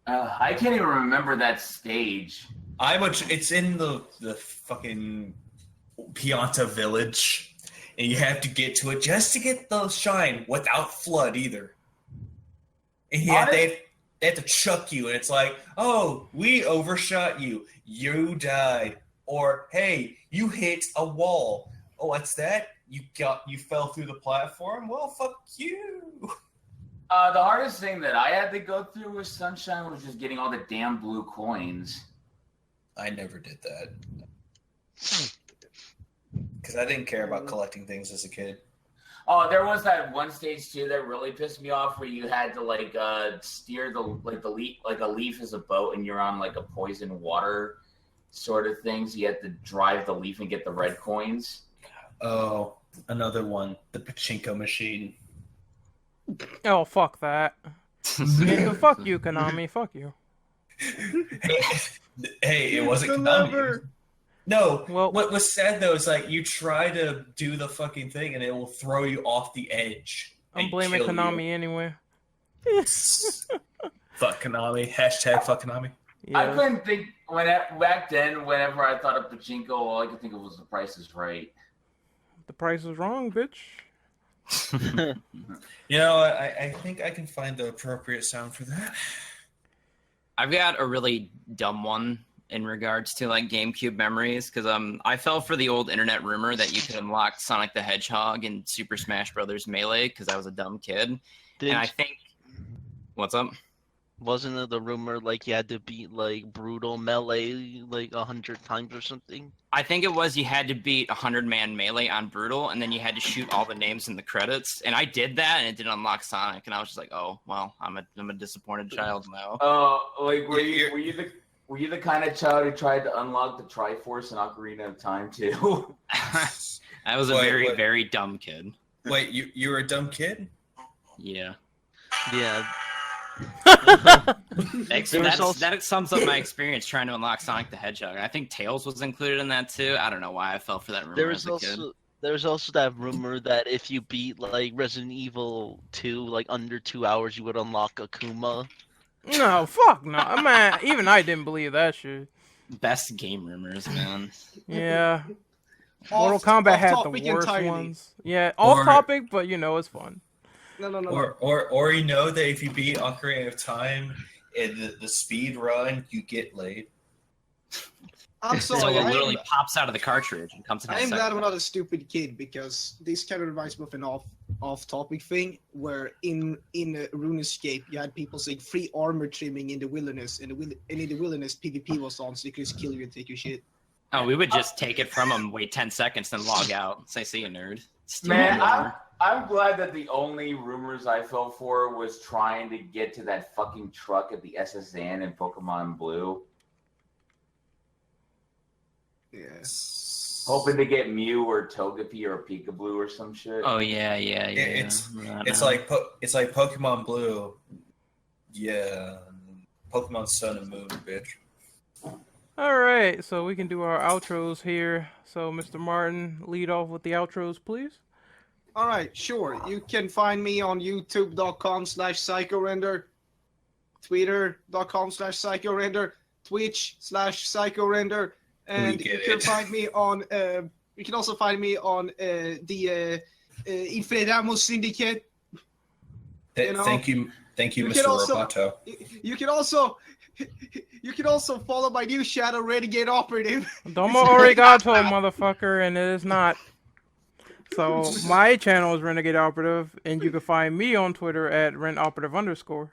I can't even remember that stage. It's in the fucking Pianta village, and you have to get to it just to get the shine without flood either. And they have to chuck you, and it's like, oh, we overshot you. You died. Or, hey, you hit a wall. Oh, what's that? You fell through the platform? Well, fuck you. The hardest thing that I had to go through with Sunshine was just getting all the damn blue coins. I never did that. Because I didn't care about collecting things as a kid. Oh, there was that one stage too that really pissed me off, where you had to steer the leaf, like a leaf is a boat, and you're on like a poison water sort of thing. So you had to drive the leaf and get the red coins. Oh, another one, the pachinko machine. Oh, fuck that. Yeah, fuck you, Konami. Fuck you. Hey, it wasn't Konami. No, well, what was sad though is like you try to do the fucking thing and it will throw you off the edge. I'm blaming Konami anyway. Fuck Konami. Hashtag fuck Konami. Yeah. I couldn't think back then. Whenever I thought of pachinko, all I could think of was The Price is Right. The price is wrong, bitch. You know, I think I can find the appropriate sound for that. I've got a really dumb one in regards to like GameCube memories, because I fell for the old internet rumor that you could unlock Sonic the Hedgehog in Super Smash Bros. Melee because I was a dumb kid. And I think, what's up? Wasn't it the rumor like you had to beat like Brutal Melee like 100 times or something? I think it was you had to beat 100-man Melee on Brutal, and then you had to shoot all the names in the credits. And I did that, and it didn't unlock Sonic. And I was just like, oh, well, I'm a disappointed child now. Oh, like were you the kind of child who tried to unlock the Triforce in Ocarina of Time too? I was a very dumb kid. Wait, you were a dumb kid? Yeah. Yeah. That sums up my experience trying to unlock Sonic the Hedgehog. I think Tails was included in that too. I don't know why I fell for that rumor as a kid. There's also that rumor that if you beat like Resident Evil 2 like under 2 hours, you would unlock Akuma. No, fuck no, man. Even I didn't believe that shit. Best game rumors, man. Yeah. Mortal Kombat had the worst entirely. ones. Yeah, off topic, but you know it's fun. No. Or you know that if you beat Ocarina of Time in the speed run, you get laid. I'm So sorry. it literally pops out of the cartridge and comes in. I am glad I'm not a stupid kid because this kind of reminds me of an off-topic thing where in RuneScape you had people saying free armor trimming in the wilderness, and in the wilderness PvP was on, so you could just kill you and take your shit. Oh, we would just take it from them, wait 10 seconds, then log out. Say, see you, nerd. Man, I'm glad that the only rumors I fell for was trying to get to that fucking truck at the SSN in Pokemon Blue. Yes. Hoping to get Mew or Togepi or Peekaboo or some shit. Oh yeah. It's like Pokemon Blue. Yeah. Pokemon Sun and Moon, bitch. Alright, so we can do our outros here. So, Mr. Martin, lead off with the outros, please. Alright, sure. You can find me on youtube.com/psychorender, twitter.com/psychorender, twitch/psychorender, and you can find me on you can also find me on the Infraramo Syndicate. Thank you, Mr. Roboto. You can also follow my new channel, Renegade Operative. Domo arigato, motherfucker, and it is not. So, my channel is Renegade Operative, and you can find me on Twitter at RenOperative_.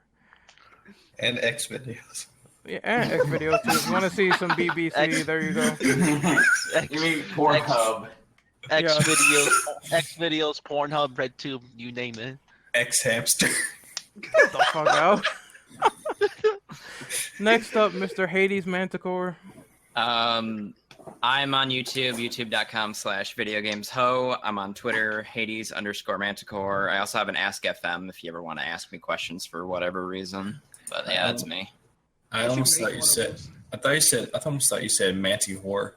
And X videos. Yeah, and X videos too. If you want to see some BBC, there you go. You mean Pornhub? X videos, Pornhub, RedTube, you name it. X hamster. Get the fuck out. Next up, Mr. Hades Manticore. I'm on YouTube, youtube.com/videogamesho. I'm on Twitter, Hades_Manticore. I also have an Ask FM if you ever want to ask me questions for whatever reason. But yeah, that's me. I almost thought you said Manticore.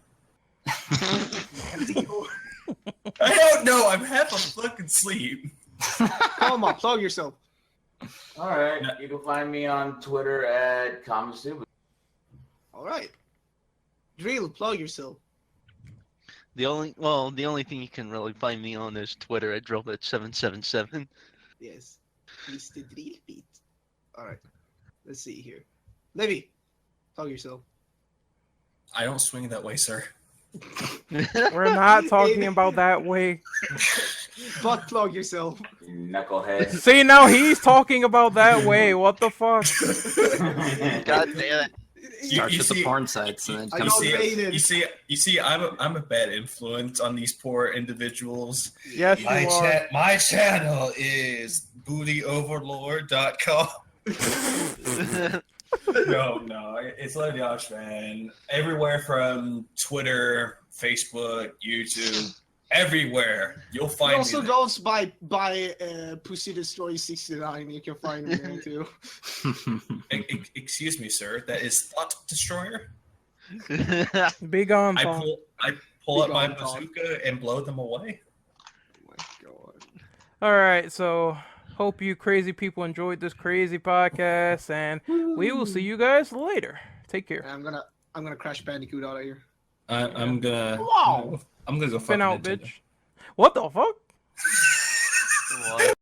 I don't know. I'm half a fucking sleep. Come on, plug yourself. All right. You can find me on Twitter at Kamasuba. All right. Drill, plug yourself. The only thing you can really find me on is Twitter at Drillbit777. Yes. Mr. Drill Beat. All right. Let's see here. Levy, plug yourself. I don't swing that way, sir. We're not talking about that way. But plug yourself. Knucklehead. See, now he's talking about that way. What the fuck? God damn it. Starts with the porn sites and then comes You see, I'm a bad influence on these poor individuals. Yes, you are. My channel is bootyoverlord.com. No, it's Leviosh, man. Everywhere from Twitter, Facebook, YouTube, everywhere you'll find. It also me goes by Pussy Destroy 69. You can find me there too. Excuse me, sir. That is Thought Destroyer. Be gone, I Paul. pull up my bazooka and blow them away. Oh my god. All right, so hope you crazy people enjoyed this crazy podcast, and we will see you guys later. Take care. I'm gonna Crash Bandicoot out of here. I'm gonna. Wow. I'm gonna go Spin fuck out, Nintendo. bitch. What the fuck?